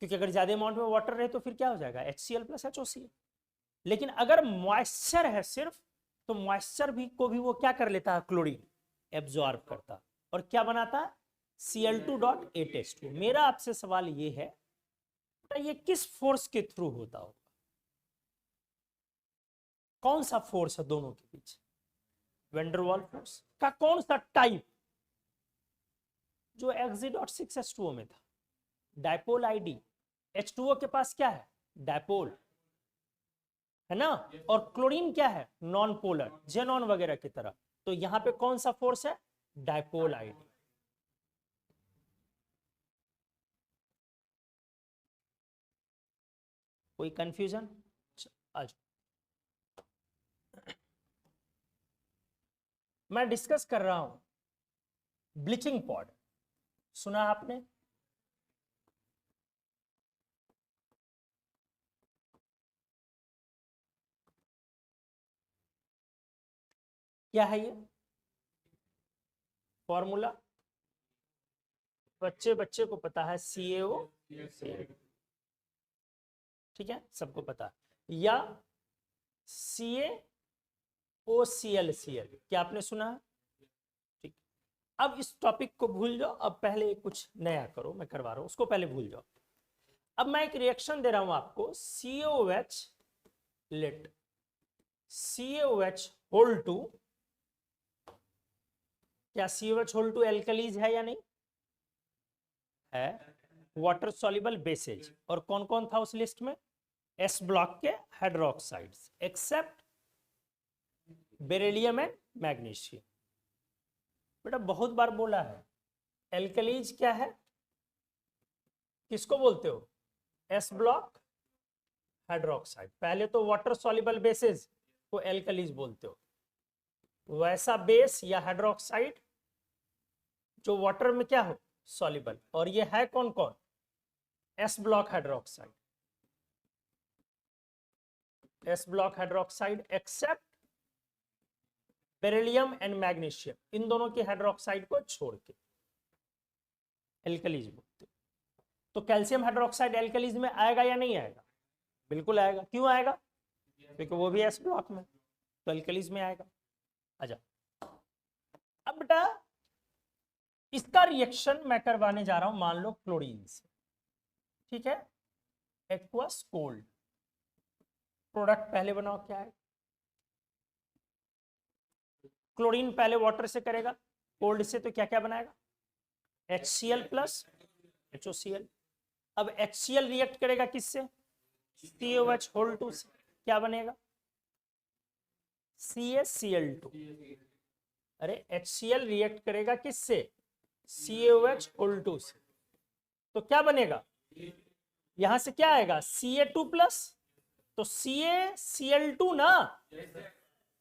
क्योंकि अगर ज्यादा अमाउंट में वाटर रहे तो फिर क्या हो जाएगा, HCl प्लस HOCl। लेकिन अगर मॉइस्चर है सिर्फ, तो मॉइस्चर भी को भी वो क्या कर लेता है, क्लोरीन एब्जॉर्ब करता और क्या बनाता है, Cl2.8H2। मेरा आपसे सवाल ये है, ये किस फोर्स के थ्रू होता होगा, कौन सा फोर्स है दोनों के बीच, वेंडरवाल फोर्स का कौन सा टाइप, जो Xg.6H2O में था, डायपोल आईडी। H2O के पास क्या है, डायपोल है ना, और क्लोरीन क्या है, नॉन पोलर, जेनॉन वगैरह की तरह। तो यहां पे कौन सा फोर्स है, डायपोल आईडी। कोई कंफ्यूजन, आज मैं डिस्कस कर रहा हूं ब्लीचिंग पाउडर, सुना आपने, क्या है ये फॉर्मूला, बच्चे बच्चे को पता है, CaO, ठीक है, सबको पता है, या CaOClCl, क्या आपने सुना है, ठीक। अब इस टॉपिक को भूल जाओ, अब पहले कुछ नया करो, मैं करवा रहा हूं, उसको पहले भूल जाओ। अब मैं एक रिएक्शन दे रहा हूं आपको, CaOH let CaOH whole two, क्या CaOH होल टू एल्कलीज है या नहीं है, वाटर सॉल्युबल बेसेज, और कौन कौन था उस लिस्ट में, S ब्लॉक के hydroxides except beryllium and magnesium. बेटा बहुत बार बोला है, एल्कलीज क्या है, किसको बोलते हो, S ब्लॉक हाइड्रोक्साइड, पहले तो वाटर सॉल्युबल बेसेस को एल्कलीज बोलते हो, वैसा बेस या हाइड्रोक्साइड जो वाटर में क्या हो, सॉल्युबल, और ये है कौन कौन, S block hydroxide, S block hydroxide except beryllium and magnesium, इन दोनों के हाइड्रोक्साइड को छोड़ के एल्कलीज बोलते। तो कैल्शियम हाइड्रोक्साइड एल्कलीज में आएगा या नहीं आएगा, बिल्कुल आएगा, क्यों आएगा, क्योंकि वो भी S ब्लॉक में, तो एल्कलीज में आएगा। अच्छा, अब बेटा इसका रिएक्शन मैं करवाने जा रहा हूं, मान लो क्लोरीन से, ठीक है, एक्वस कोल्ड, प्रोडक्ट पहले बनाओ, क्या है, क्लोरीन पहले वाटर से करेगा, कोल्ड से तो क्या क्या बनाएगा, HCl प्लस HOCl। अब HCl रिएक्ट करेगा किससे, CaOH होल टू से, क्या बनेगा, CaCl2। अरे HCl रिएक्ट करेगा किससे, CaOH होल टू से, तो क्या बनेगा, यहां से क्या आएगा, Ca2 प्लस, तो CaCl2 ना,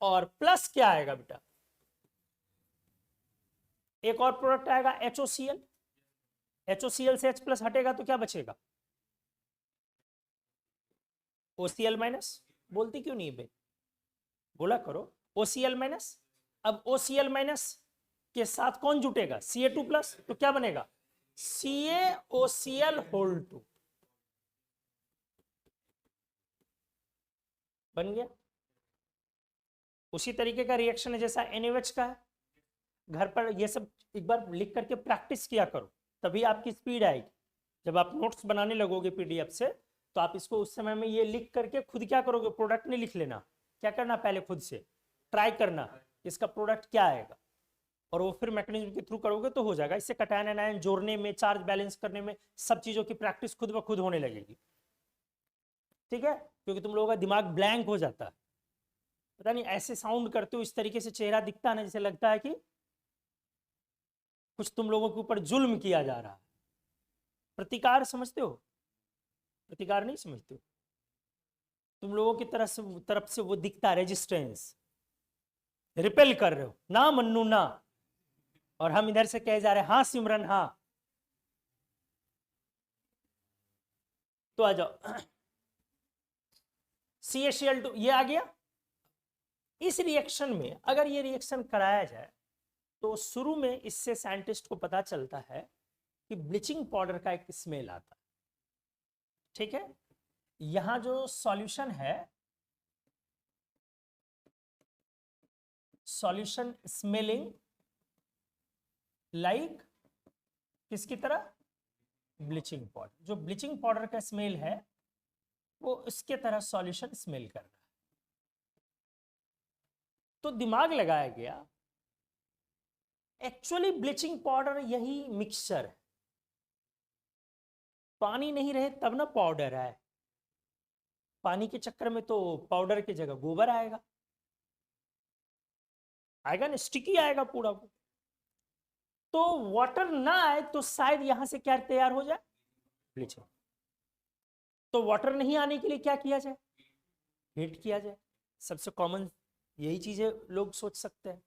और प्लस क्या आएगा बेटा, एक और प्रोडक्ट आएगा HOCl, HOCl से H प्लस हटेगा तो क्या बचेगा, OCl माइनस, बोलती क्यों नहीं बे, बोला करो, OCl माइनस। अब OCl माइनस के साथ कौन जुटेगा, Ca2 प्लस, तो क्या बनेगा, CaOCl होल टू, बन गया। उसी तरीके का रिएक्शन है जैसा NaOH का है, घर पर ये सब एक बार लिख करके प्रैक्टिस किया करो, तभी आपकी स्पीड आएगी। जब आप नोट्स बनाने लगोगे PDF से, तो आप इसको उस समय में ये लिख करके खुद क्या करोगे, प्रोडक्ट नहीं लिख लेना, क्या करना, पहले खुद से ट्राई करना इसका प्रोडक्ट क्या आएगा, और वो फिर मैकेनिज्म के थ्रू करोगे तो हो जाएगा। इससे कटायन एनायन जोड़ने में, चार्ज बैलेंस करने में, सब चीजों की प्रैक्टिस खुद ब खुद होने लगेगी, ठीक है, क्योंकि तुम लोगों का दिमाग ब्लैंक हो जाता है, पता नहीं ऐसे साउंड करते हो, इस तरीके से चेहरा दिखता है ना, जैसे लगता है कि कुछ तुम लोगों के ऊपर जुल्म किया जा रहा है। प्रतिकार समझते हो, प्रतिकार नहीं समझते हो, तुम लोगों की तरफ से वो दिखता है रेजिस्टेंस, रिपेल कर रहे हो ना मन्नू ना, और हम इधर से कहे जा रहे हैं हाँ सिमरन हाँ। तो आ जाओ, CaCl2 ये आ गया। इस रिएक्शन में अगर ये रिएक्शन कराया जाए तो शुरू में इससे साइंटिस्ट को पता चलता है कि ब्लीचिंग पाउडर का एक स्मेल आता है, ठीक है, यहां जो सॉल्यूशन है, सॉल्यूशन स्मेलिंग लाइक किसकी तरह, ब्लीचिंग पाउडर। जो ब्लीचिंग पाउडर का स्मेल है वो इसके तरह सॉल्यूशन स्मेल कर रहा है। तो दिमाग लगाया गया, एक्चुअली ब्लीचिंग पाउडर यही मिक्सचर है, पानी नहीं रहे तब ना पाउडर है, पानी के चक्कर में तो पाउडर की जगह गोबर आएगा, आएगा ना, स्टिकी आएगा पूरा वो। तो वाटर ना आए तो शायद यहां से क्या तैयार हो जाए, ब्लीचिंग। तो वाटर नहीं आने के लिए क्या किया जाए, हीट किया जाए। सबसे कॉमन यही चीजें लोग सोच सकते हैं।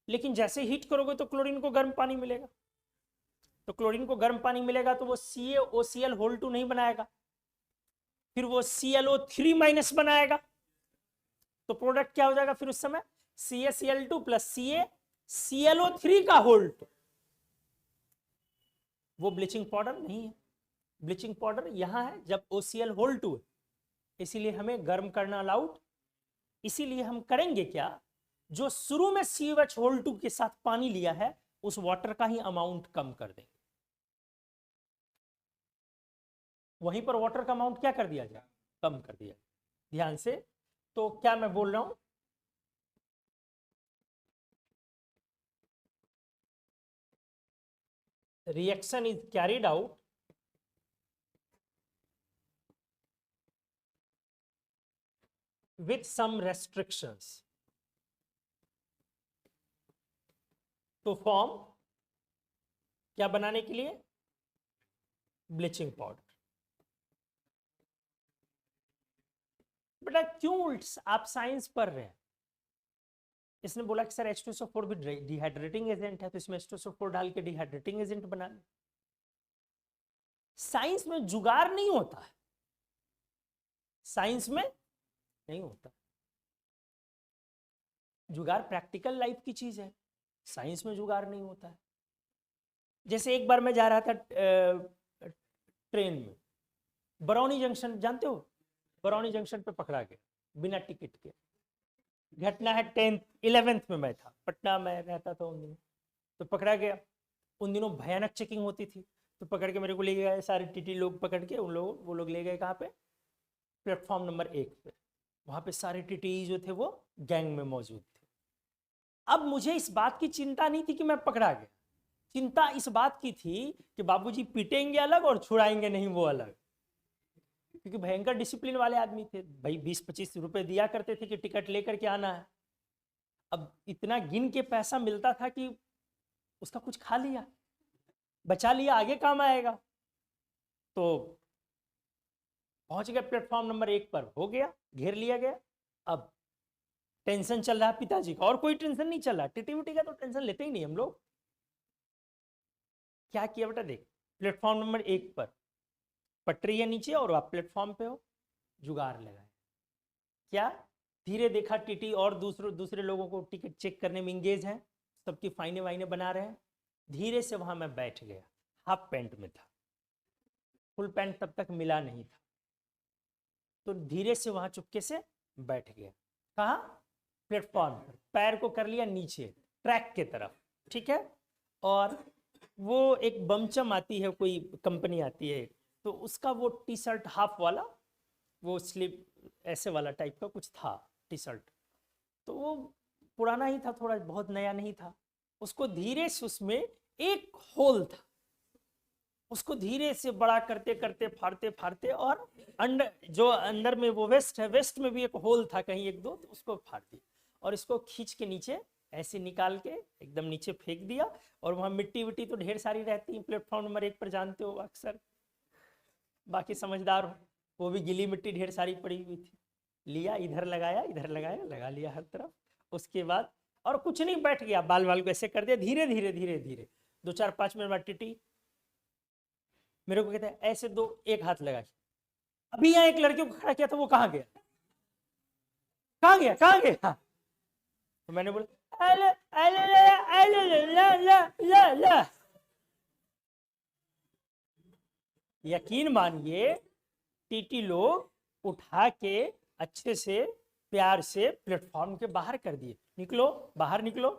लेकिन जैसे हीट करोगे तो क्लोरीन को गर्म पानी मिलेगा, तो क्लोरीन को गर्म पानी मिलेगा तो वो CaOCl नहीं बनाएगा, फिर वो ClO3- बनाएगा। तो प्रोडक्ट क्या हो जाएगा फिर उस समय, CaCl2 प्लस CaClO3 का होल 2। वो ब्लीचिंग पाउडर नहीं है। ब्लीचिंग पाउडर यहां है जब OCl होल 2 है, इसीलिए हमें गर्म करना अलाउड। इसीलिए हम करेंगे क्या, जो शुरू में CH होल 2 के साथ पानी लिया है उस वाटर का ही अमाउंट कम कर देंगे। वहीं पर वाटर का अमाउंट क्या कर दिया जाए, कम कर दिया। ध्यान से, तो क्या मैं बोल रहा हूं, reaction is carried out with some restrictions to form क्या बनाने के लिए, ब्लीचिंग पाउडर। बेटा क्यों आप साइंस पढ़ रहे हैं, इसने बोला कि सर H2SO4 भी डिहाइड्रेटिंग एजेंट है तो इसमें H2SO4 डाल के डिहाइड्रेटिंग एजेंट बना ले। साइंस में जुगाड़ नहीं होता है, साइंस में नहीं होता जुगाड़, प्रैक्टिकल लाइफ की चीज है, साइंस में जुगाड़ नहीं होता है। जैसे एक बार मैं जा रहा था ट्रेन में, बरौनी जंक्शन जानते हो, बरौनी जंक्शन पे पकड़ा गया बिना टिकट के। घटना है 10th 11th में मैं था, पटना में रहता था उन दिनों, तो पकड़ा गया। उन दिनों भयानक चेकिंग होती थी, तो पकड़ के मेरे को ले गए सारे टीटी लोग, पकड़ के उन लोग वो लोग ले गए कहाँ पे, प्लेटफॉर्म नंबर 1 पे। वहां पे सारे टीटी जो थे वो गैंग में मौजूद थे। अब मुझे इस बात की चिंता नहीं थी कि मैं पकड़ा गया, चिंता इस बात की थी कि बाबूजी पीटेंगे अलग और छुड़ाएंगे नहीं वो अलग, क्योंकि भयंकर डिसिप्लिन वाले आदमी थे भाई। 20-25 रुपए दिया करते थे कि टिकट लेकर के आना है। अब इतना गिन के पैसा मिलता था कि उसका कुछ खा लिया, बचा लिया, आगे काम आएगा। तो पहुंच गए प्लेटफॉर्म नंबर 1 पर, हो गया, घेर लिया गया। अब टेंशन चल रहा है पिताजी का, और कोई टेंशन नहीं चल रहा, टिटी विटी का तो टेंशन लेते ही नहीं हम लोग। क्या किया बेटा, देख प्लेटफॉर्म नंबर 1 पर पटरी है नीचे और आप प्लेटफॉर्म पे हो, जुगाड़ लगाए क्या, धीरे देखा टीटी और दूसरे लोगों को टिकट चेक करने में इंगेज हैं, सबकी फाइने वाइने बना रहे हैं। धीरे से वहां मैं बैठ गया, हाफ पैंट में था, फुल पैंट तब तक मिला नहीं था, तो धीरे से वहां चुपके से बैठ गया। कहा, प्लेटफॉर्म पर, पैर को कर लिया नीचे ट्रैक के तरफ, ठीक है। और वो एक बमचम आती है, कोई कंपनी आती है, तो उसका वो टी शर्ट हाफ वाला, वो स्लीव ऐसे वाला टाइप का कुछ था टी शर्ट, तो वो पुराना ही था थोड़ा, बहुत नया नहीं था। उसको धीरे से, उसमें एक होल था, उसको धीरे से बड़ा करते करते फाड़ते फाड़ते, और जो अंदर में वो वेस्ट है, वेस्ट में भी एक होल था कहीं एक दो, तो उसको फाड़ दिया और इसको खींच के नीचे ऐसे निकाल के एकदम नीचे फेंक दिया। और वहां मिट्टी विट्टी तो ढेर सारी रहती है प्लेटफॉर्म नंबर 1 पर, जानते हो अक्सर, बाकी समझदार हो, वो भी गीली मिट्टी ढेर सारी पड़ी हुई थी। लिया, इधर लगाया, इधर लगाया, लगा लिया हर तरफ। उसके बाद और कुछ नहीं, बैठ गया, बाल बाल को ऐसे कर दिया, धीरे धीरे धीरे धीरे 2-4-5 मिनट बाद टिटी मेरे को कहता है ऐसे दो, एक हाथ लगा। अभी यहाँ एक लड़के को खड़ा किया था, वो कहाँ गया, कहाँ गया, कहाँ गया। तो मैंने बोला अले अले अले ला ला ला ला। यकीन मानिए टीटी लोग उठा के अच्छे से प्यार से प्लेटफॉर्म के बाहर कर दिए, निकलो बाहर निकलो,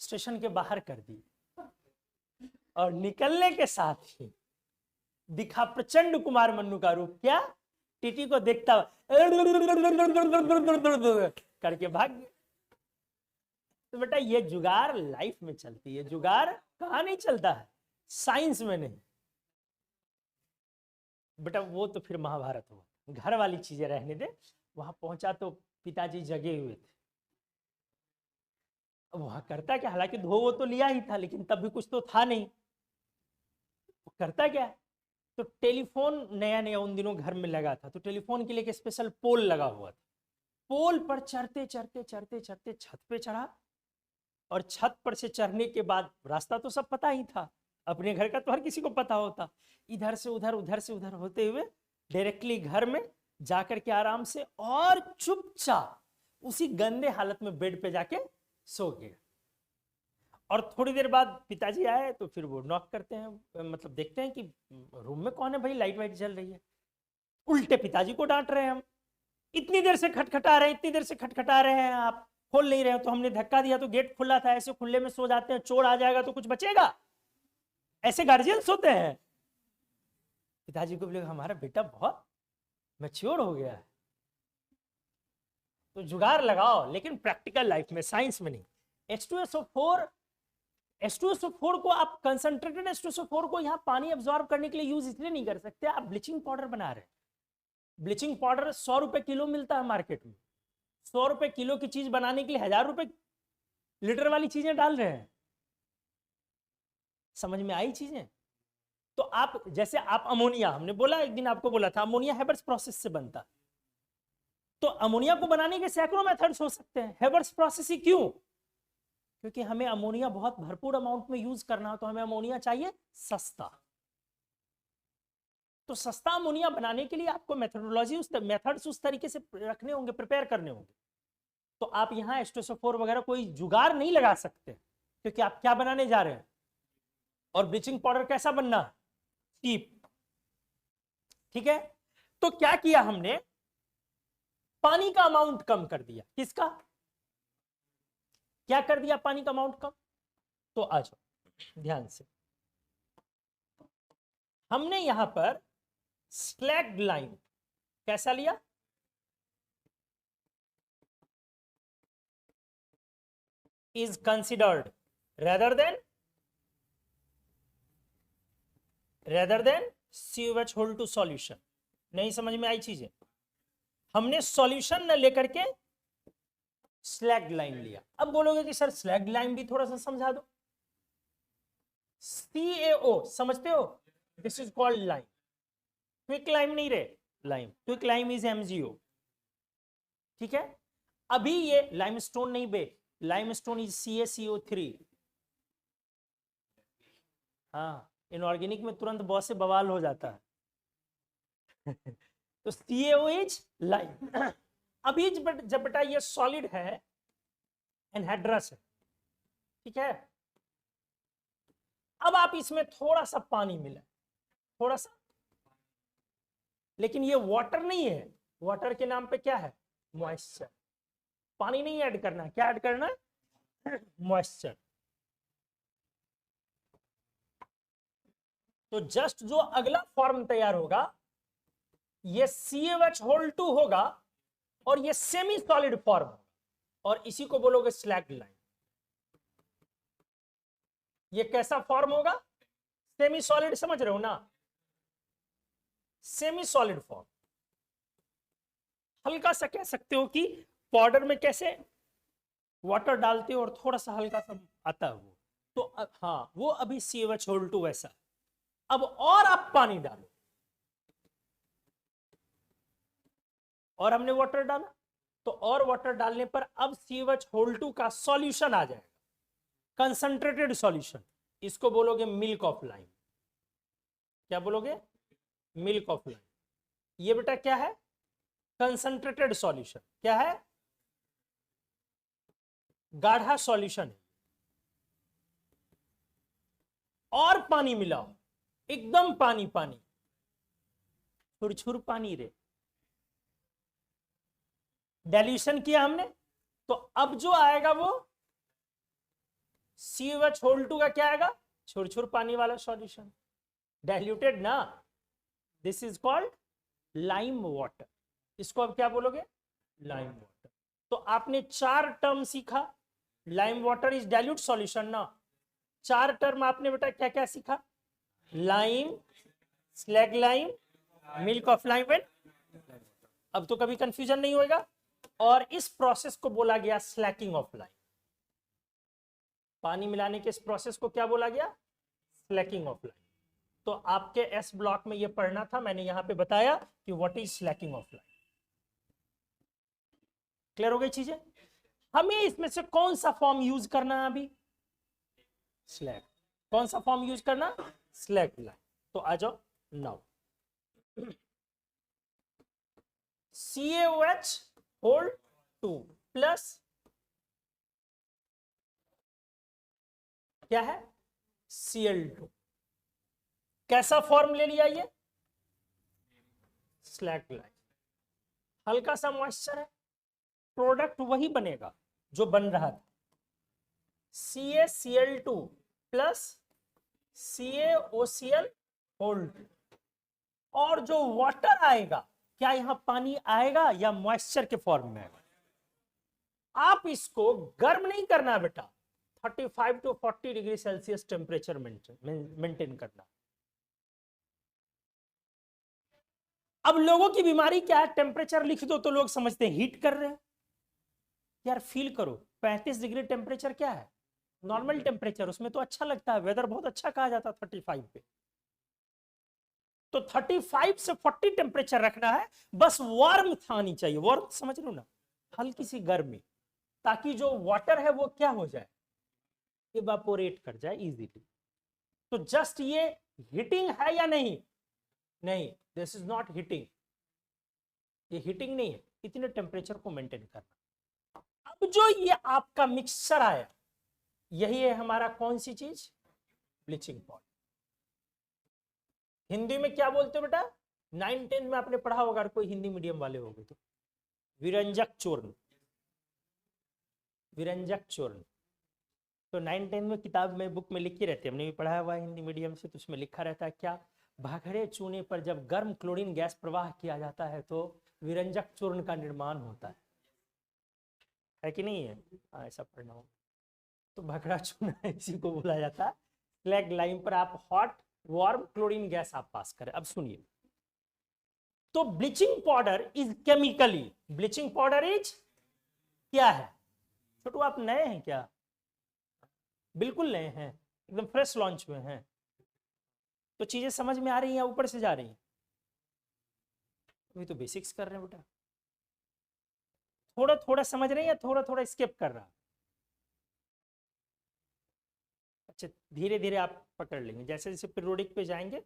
स्टेशन के बाहर कर दिए। और निकलने के साथ ही दिखा प्रचंड कुमार मन्नू का रूप, क्या? टीटी को देखता करके भाग गया। तो बेटा ये जुगाड़ लाइफ में चलती है, जुगाड़ कहां नहीं चलता है, साइंस में नहीं बेटा। वो तो फिर महाभारत हुआ, घर वाली चीजें रहने दे। वहां पहुंचा तो पिताजी जगे हुए थे। वहां करता क्या, हालांकि धो वो तो लिया ही था, लेकिन तब भी कुछ तो था नहीं। करता क्या, तो टेलीफोन नया नया उन दिनों घर में लगा था, तो टेलीफोन के लिए एक स्पेशल पोल लगा हुआ था। पोल पर चढ़ते चढ़ते चढ़ते चढ़ते छत पे चढ़ा, और छत पर से चढ़ने के बाद रास्ता तो सब पता ही था, अपने घर का तो हर किसी को पता होता। इधर से उधर उधर से उधर होते हुए डायरेक्टली घर में जाकर के आराम से और चुपचाप उसी गंदे हालत में बेड पे जाके सो गया। और थोड़ी देर बाद पिताजी आए तो फिर वो नॉक करते हैं, मतलब देखते हैं कि रूम में कौन है भाई, लाइट वाइट जल रही है। उल्टे पिताजी को डांट रहे हैं हम, इतनी देर से खटखटा रहे हैं, इतनी देर से खटखटा रहे हैं, आप खोल नहीं रहे हो। तो हमने धक्का दिया तो गेट खुला था, ऐसे खुले में सो जाते हैं, चोर आ जाएगा तो कुछ बचेगा, ऐसे गार्जियंस होते हैं। पिताजी को बोले हमारा बेटा बहुत मैच्योर हो गया है, तो जुगाड़ लगाओ, लेकिन प्रैक्टिकल लाइफ में, साइंस में नहीं। H2SO4 को आप कंसंट्रेटेड H2SO4 को यहाँ पानी एब्जॉर्ब करने के लिए यूज इसलिए नहीं कर सकते, आप ब्लीचिंग पाउडर बना रहे हैं। ब्लीचिंग पाउडर 100 रुपए किलो मिलता है मार्केट में, 100 रुपए किलो की चीज बनाने के लिए 1000 रुपए लीटर वाली चीजें डाल रहे हैं। समझ में आई चीजें? तो आप जैसे आप अमोनिया, हमने बोला एक दिन आपको बोला था, अमोनिया हेबर्स प्रोसेस से बनता। तो अमोनिया को बनाने के सैकड़ों मेथड्स हो सकते हैं, हेबर्स प्रोसेस ही क्यों? क्योंकि हमें अमोनिया बहुत भरपूर अमाउंट में यूज करना हो, तो हमें अमोनिया चाहिए सस्ता। तो सस्ता अमोनिया बनाने के लिए आपको मेथोडोलॉजी, मेथड्स उस तरीके से रखने होंगे, प्रिपेयर करने होंगे। तो आप यहाँ H2SO4 वगैरह कोई जुगाड़ नहीं लगा सकते, क्योंकि आप क्या बनाने जा रहे हैं। और ब्लीचिंग पाउडर कैसा बनना, चीप, ठीक है। तो क्या किया हमने, पानी का अमाउंट कम कर दिया। किसका, क्या कर दिया, पानी का अमाउंट कम। तो आ जाओ ध्यान से, हमने यहां पर स्लैग्ड लाइम कैसा लिया, is considered rather than COH whole two solution. नहीं समझ में आई चीजें, हमने सॉल्यूशन न लेकर के स्लैग्ड लाइम लिया। अब बोलोगे कि सर स्लैग्ड लाइम भी थोड़ा सा समझा दो। CaO समझते हो, this is called lime. Quick lime नहीं रे, lime, quick lime is MgO, ठीक है। अभी ये लाइमस्टोन नहीं बे, लाइमस्टोन इज CaCO3। हाँ, इनऑर्गेनिक में तुरंत बहुत से बवाल हो जाता है। तो CaO इज लाइम। अभी जब बेटा ये सॉलिड है, एनहाइड्रस है, ठीक है। अब आप इसमें थोड़ा सा पानी मिला, थोड़ा सा, लेकिन ये वाटर नहीं है, वाटर के नाम पे क्या है, मॉइस्चर। पानी नहीं ऐड करना, क्या ऐड करना है, मॉइस्चर। तो जस्ट जो अगला फॉर्म तैयार होगा, ये CaOH होल 2 होगा, और ये सेमी सॉलिड फॉर्म होगा, और इसी को बोलोगे स्लैग्ड लाइम। ये कैसा फॉर्म होगा, सेमी सॉलिड, समझ रहे हो ना, सेमी सॉलिड फॉर्म। हल्का सा कह सकते हो कि पाउडर में कैसे वाटर डालते हो और थोड़ा सा हल्का सा आता है वो, तो हाँ वो अभी CaOH होल 2 वैसा। अब और आप पानी डालो, और हमने वाटर डाला, तो और वाटर डालने पर अब CaOH होल 2 का सॉल्यूशन आ जाएगा, कंसंट्रेटेड सॉल्यूशन। इसको बोलोगे मिल्क ऑफ लाइम। क्या बोलोगे, मिल्क ऑफ लाइम। ये बेटा क्या है, कंसंट्रेटेड सॉल्यूशन। क्या है, गाढ़ा सॉल्यूशन है। और पानी मिलाओ, एकदम पानी पानी, छुरछुर पानी रे, डाइल्यूशन किया हमने, तो अब जो आएगा वो COH2 का क्या आएगा, छुरछुर पानी वाला सॉल्यूशन, डाइल्यूटेड ना, this is called lime water. इसको अब क्या बोलोगे, लाइम वाटर। तो आपने 4 टर्म सीखा, lime water is dilute solution ना, 4 टर्म आपने बेटा क्या क्या सीखा, lime, slag lime, milk of lime and, अब तो कभी कंफ्यूजन नहीं होगा। और इस प्रोसेस को बोला गया स्लैकिंग ऑफ लाइम, पानी मिलाने के इस प्रोसेस को क्या बोला गया, स्लैकिंग ऑफ लाइम। तो आपके एस ब्लॉक में ये पढ़ना था, मैंने यहां पे बताया कि what is Slaking of lime. Clear हो गई चीजें। हमें इसमें से कौन सा फॉर्म यूज करना है अभी, स्लैग, कौन सा फॉर्म यूज करना, स्लैग लाइम। तो आ जाओ नाउ, CaOH2 प्लस क्या है, Cl2, कैसा फॉर्म ले लिया ये, स्लैग लाइम, हल्का सा मॉइस्चर है, प्रोडक्ट वही बनेगा जो बन रहा था, CaCl2 प्लस CaOCl2, और जो वाटर आएगा, क्या यहां पानी आएगा या मॉइस्चर के फॉर्म में आएगा। आप इसको गर्म नहीं करना बेटा, 35 to 40 degree Celsius temperature maintain करना। अब लोगों की बीमारी क्या है, टेम्परेचर लिख दो तो लोग समझते हैं हीट कर रहे हैं, यार फील करो 35 डिग्री टेम्परेचर क्या है, नॉर्मल टेम्परेचर, उसमें तो अच्छा लगता है, वेदर बहुत अच्छा कहा जाता है 35 पे। तो 35 से 40 टेम्परेचर रखना है, बस वार्म आनी चाहिए, वार्म समझ लो ना, हल्की सी गर्मी, ताकि जो वाटर है वो क्या हो जाए, इवापोरेट कर जाए इजीली। तो जस्ट ये हीटिंग है या नहीं, नहीं, दिस इज नॉट हीटिंग, ये हीटिंग नहीं है, इतने टेम्परेचर को मेंटेन करना। अब जो ये आपका मिक्सचर आया, यही है हमारा कौन सी चीज, ब्लीचिंग पाउडर। हिंदी में क्या बोलते हो बेटा, 9-10 में आपने पढ़ा होगा, कोई हिंदी मीडियम वाले होंगे तो, विरंजक चूर्ण, विरंजक चूर्ण। तो 9-10 में किताब में बुक में लिखी रहती है, हमने भी पढ़ा हुआ है हिंदी मीडियम से, तो उसमें लिखा रहता है क्या, भाखड़े चूने पर जब गर्म क्लोरीन गैस प्रवाह किया जाता है तो विरंजक चूर्ण का निर्माण होता है कि नहीं है, ऐसा पढ़ना हो तो भाखड़ा चूना इसी को बोला जाता है। स्लैग लाइम पर आप हॉट वार्म क्लोरीन गैस आप पास करें। अब सुनिए, तो bleaching powder is chemically, bleaching powder is क्या है, छोटू आप नए हैं क्या, बिल्कुल नए हैं, एकदम फ्रेश लॉन्च हुए हैं, तो चीजें समझ में आ रही हैं, ऊपर से जा रही हैं, अभी तो बेसिक्स कर रहे हैं बेटा, थोड़ा थोड़ा समझ रहे हैं या थोड़ा थोड़ा स्किप कर रहा, अच्छा धीरे धीरे आप पकड़ लेंगे, जैसे जैसे पीरियोडिक पे जाएंगे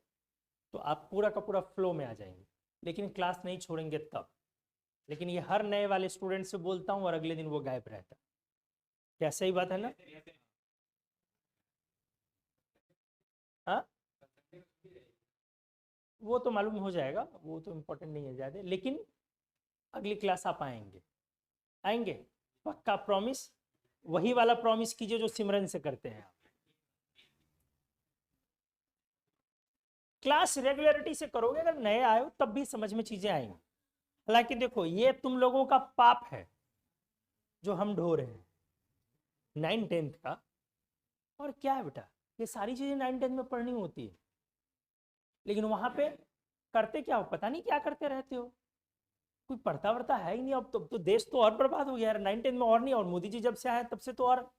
तो आप पूरा का पूरा फ्लो में आ जाएंगे, लेकिन क्लास नहीं छोड़ेंगे तब। लेकिन ये हर नए वाले स्टूडेंट से बोलता हूँ और अगले दिन वो गायब रहता है, क्या सही बात है ना, हाँ वो तो मालूम हो जाएगा, वो तो इम्पोर्टेंट नहीं है ज़्यादा, लेकिन अगली क्लास आप आएंगे, आएंगे पक्का, प्रॉमिस, वही वाला प्रॉमिस कीजिए जो सिमरन से करते हैं आप, क्लास रेगुलरिटी से करोगे, अगर नए आए हो तब भी समझ में चीजें आएंगी। हालांकि देखो ये तुम लोगों का पाप है जो हम ढो रहे हैं 9-10 का, और क्या है बेटा, ये सारी चीजें 9-10 में पढ़नी होती है, लेकिन वहां पे करते क्या हो पता नहीं क्या करते रहते हो, कोई पढ़ता वढ़ता है ही नहीं। अब तो देश तो और बर्बाद हो गया यार, 9-10 में और नहीं, और मोदी जी जब से आए तब से तो और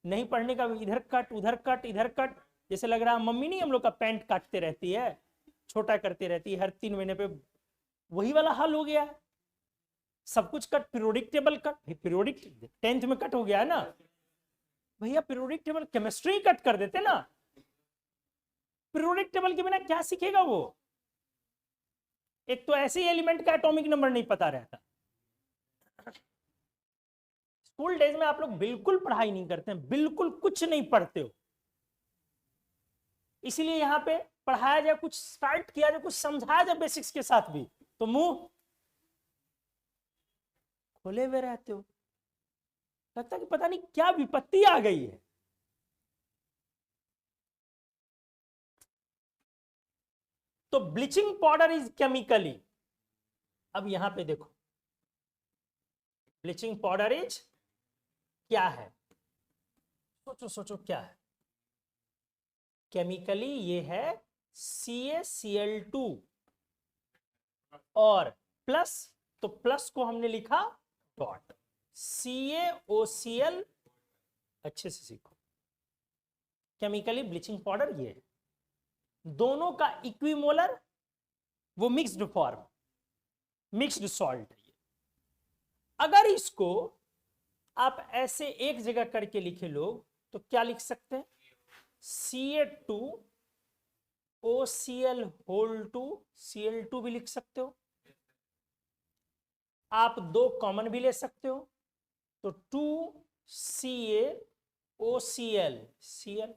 नहीं पढ़ने का, इधर कट उधर कट इधर कट, जैसे लग रहा है मम्मी नहीं हम लोग का पैंट काटते रहती है, छोटा करती रहती है, हर 3 महीने पे वही वाला हाल हो गया, सब कुछ cut, periodic table cut, periodic 10th में कट हो गया है ना भैया, पीरियोडिक टेबल केमिस्ट्री कट कर देते ना, पीरियोडिक टेबल के बिना क्या सीखेगा वो, एक तो ऐसे ही एलिमेंट का एटॉमिक नंबर नहीं पता रहता। स्कूल डेज में आप लोग बिल्कुल पढ़ाई नहीं करते हैं, बिल्कुल कुछ नहीं पढ़ते हो, इसीलिए यहां पे पढ़ाया जाए, कुछ स्टार्ट किया जाए, कुछ समझाया जाए बेसिक्स के साथ भी, तो मुंह खोले हुए रहते हो। लगता है कि पता नहीं क्या विपत्ति आ गई है। तो ब्लीचिंग पाउडर इज केमिकली, अब यहां पे देखो, ब्लीचिंग पाउडर इज क्या है, सोचो सोचो क्या है। केमिकली ये है CaCl2 और प्लस, तो प्लस को हमने लिखा डॉट, CaOCl, अच्छे से सीखो। केमिकली ब्लीचिंग पाउडर ये है, दोनों का इक्विमोलर, वो मिक्स्ड फॉर्म, मिक्स्ड सॉल्ट है ये। अगर इसको आप ऐसे एक जगह करके लिखे लोग तो क्या लिख सकते हैं, CA2OCl होल टू Cl2 भी लिख सकते हो। आप दो कॉमन भी ले सकते हो, तो 2CaOCl Cl।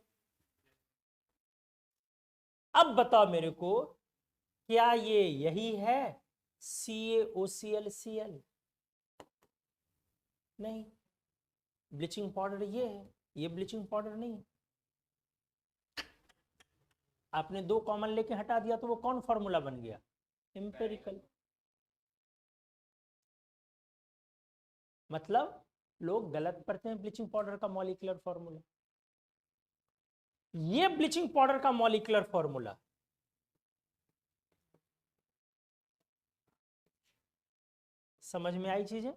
अब बताओ मेरे को, क्या ये यही है CaOCl Cl? नहीं, ब्लीचिंग पाउडर ये है, ये ब्लीचिंग पाउडर नहीं। आपने दो कॉमन लेके हटा दिया तो वो कौन फॉर्मूला बन गया, एम्पिरिकल। मतलब लोग गलत पढ़ते हैं ब्लीचिंग पाउडर का मॉलिक्यूलर फॉर्मूला। ये ब्लीचिंग पाउडर का मॉलिक्यूलर फॉर्मूला, समझ में आई चीजें?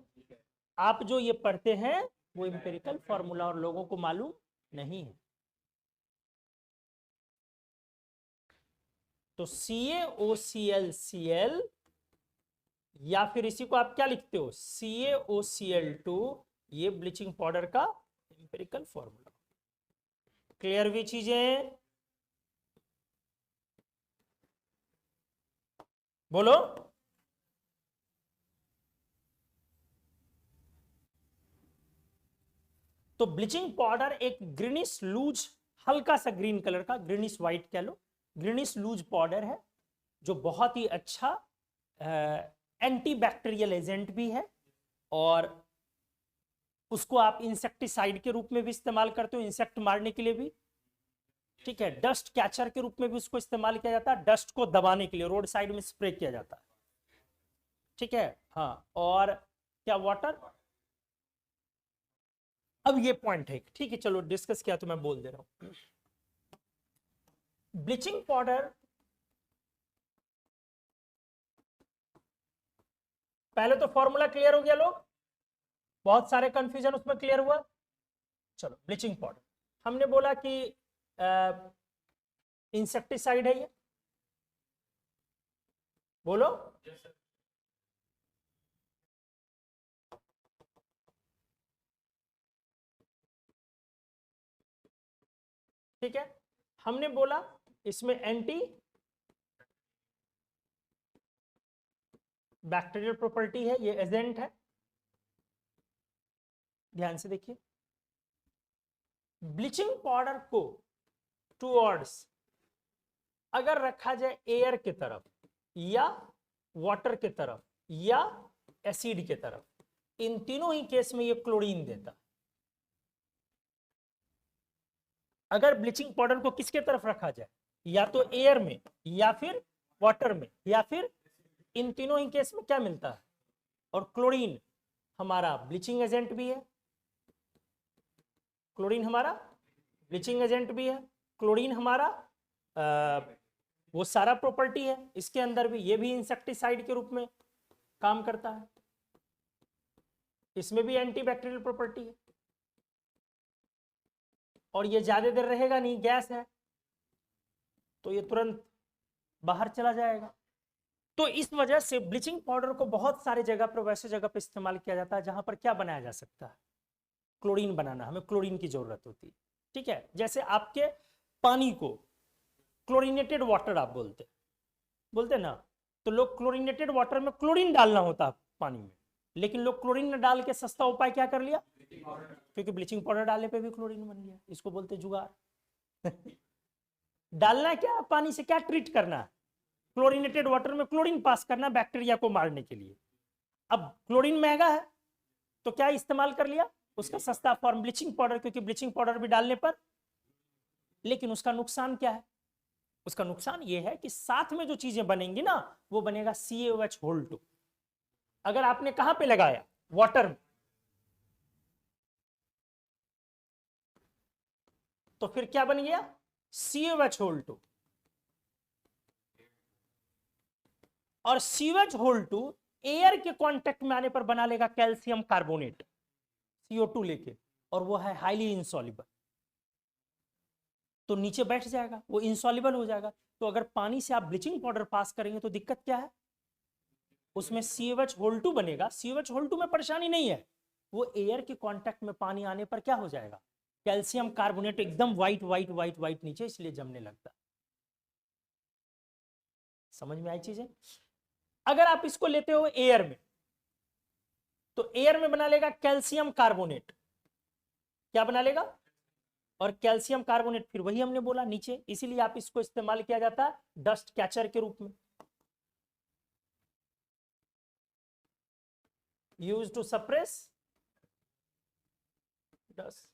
आप जो ये पढ़ते हैं वो एम्पिरिकल फॉर्मूला और लोगों को मालूम नहीं है। तो CaOCl Cl, या फिर इसी को आप क्या लिखते हो, CaOCl2, ये ब्लीचिंग पाउडर का एम्पिरिकल फॉर्मूला। क्लियर हुई चीजें? बोलो। तो ब्लीचिंग पाउडर एक ग्रीनिश लूज, हल्का सा ग्रीन कलर का, ग्रीनिश व्हाइट कह लो, ग्रीनिश लूज पाउडर है, जो बहुत ही अच्छा एंटीबैक्टीरियल एजेंट भी है, और उसको आप इंसेक्टिसाइड के रूप में भी इस्तेमाल करते हो, इंसेक्ट मारने के लिए भी, ठीक है। डस्ट कैचर के रूप में भी उसको इस्तेमाल किया जाता है, डस्ट को दबाने के लिए रोड साइड में स्प्रे किया जाता है, ठीक है। हाँ, और क्या वाटर, अब ये पॉइंट है, ठीक है, चलो डिस्कस किया तो मैं बोल दे रहा हूं। ब्लीचिंग पाउडर, पहले तो फॉर्मूला क्लियर हो गया लोग, बहुत सारे कंफ्यूजन उसमें क्लियर हुआ। चलो, ब्लीचिंग पाउडर हमने बोला कि इंसेक्टिसाइड है ये, बोलो। ठीक है, हमने बोला इसमें एंटी बैक्टीरियल प्रॉपर्टी है, ये एजेंट है। ध्यान से देखिए, ब्लीचिंग पाउडर को टुवर्ड्स अगर रखा जाए एयर के तरफ, या वाटर के तरफ, या एसिड के तरफ, इन तीनों ही केस में ये क्लोरीन देता। अगर ब्लीचिंग पाउडर को किसके तरफ रखा जाए, या तो एयर में, या फिर वाटर में, या फिर इन तीनों ही केस में क्या मिलता है, और क्लोरीन हमारा ब्लीचिंग एजेंट भी है, क्लोरीन हमारा ब्लीचिंग एजेंट भी है, क्लोरीन हमारा वो सारा प्रॉपर्टी है इसके अंदर भी, ये भी इंसेक्टिसाइड के रूप में काम करता है, इसमें भी एंटीबैक्टीरियल प्रॉपर्टी है, और ये ज्यादा देर रहेगा नहीं, गैस है तो ये तुरंत बाहर चला जाएगा। तो इस वजह से ब्लीचिंग पाउडर को बहुत सारे जगह पर, वैसे जगह पर इस्तेमाल किया जाता है जहां पर क्या बनाया जा सकता है, क्लोरीन बनाना, हमें क्लोरीन की जरूरत होती है, ठीक है। जैसे आपके पानी को क्लोरीनेटेड वाटर आप बोलते ना, तो लोग क्लोरीनेटेड वाटर में क्लोरीन डालना होता है पानी में, लेकिन लोग क्लोरीन न डाल के सस्ता उपाय क्या कर लिया, क्योंकि ब्लीचिंग पाउडर डालने पे भी क्लोरीन बन गया, इसको बोलते जुगाड़। डालना क्या है, पानी से क्या ट्रीट करना है, क्लोरीनेटेड वाटर में क्लोरीन पास करना बैक्टीरिया को मारने के लिए। अब क्लोरीन महंगा है तो क्या इस्तेमाल कर लिया, उसका सस्ता फॉर्म ब्लीचिंग पाउडर, क्योंकि ब्लीचिंग पाउडर भी डालने पर, लेकिन उसका नुकसान क्या है, उसका नुकसान यह है कि साथ में जो चीजें बनेंगी ना वो बनेगा CaOH2। अगर आपने कहां पे लगाया, वाटर में, तो फिर क्या बन गया, CaOH2। और CaOH2 एयर के कांटेक्ट में आने पर बना लेगा कैल्शियम कार्बोनेट, CO2 लेके, और वो है हाईली इंसॉल्युबल, तो नीचे बैठ जाएगा, वो इंसॉल्युबल हो जाएगा। तो अगर पानी से आप ब्लीचिंग पाउडर पास करेंगे तो दिक्कत क्या है, उसमें CaOH2 बनेगा। CaOH2 में परेशानी नहीं है, वो एयर के कांटेक्ट में पानी आने पर क्या हो जाएगा, कैल्शियम कार्बोनेट एकदम व्हाइट व्हाइट व्हाइट व्हाइट नीचे, इसलिए जमने लगता। समझ में आई चीजें। अगर आप इसको लेते हो एयर में, तो एयर में बना लेगा कैल्शियम कार्बोनेट, क्या बना लेगा, और कैल्शियम कार्बोनेट फिर वही हमने बोला नीचे, इसीलिए आप इसको इस्तेमाल किया जाता है डस्ट कैचर के रूप में, use to suppress dust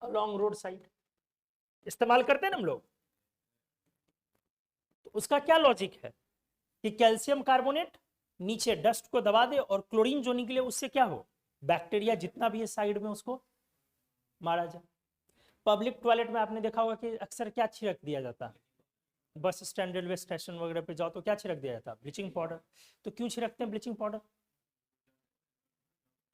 along road side, इस्तेमाल करते हैं ना हम लोग। तो उसका क्या लॉजिक है कि कैल्शियम कार्बोनेट नीचे डस्ट को दबा दे और क्लोरीन जो निकले उससे क्या हो, बैक्टीरिया जितना भी है साइड में उसको मारा जाए। पब्लिक टॉयलेट में आपने देखा होगा कि अक्सर क्या छिड़क दिया जाता है, बस स्टैंड, रेलवे स्टेशन वगैरह पे जाओ तो क्या छिड़क दिया जाता है, ब्लीचिंग पाउडर। तो क्यों छिड़कते हैं ब्लीचिंग पाउडर,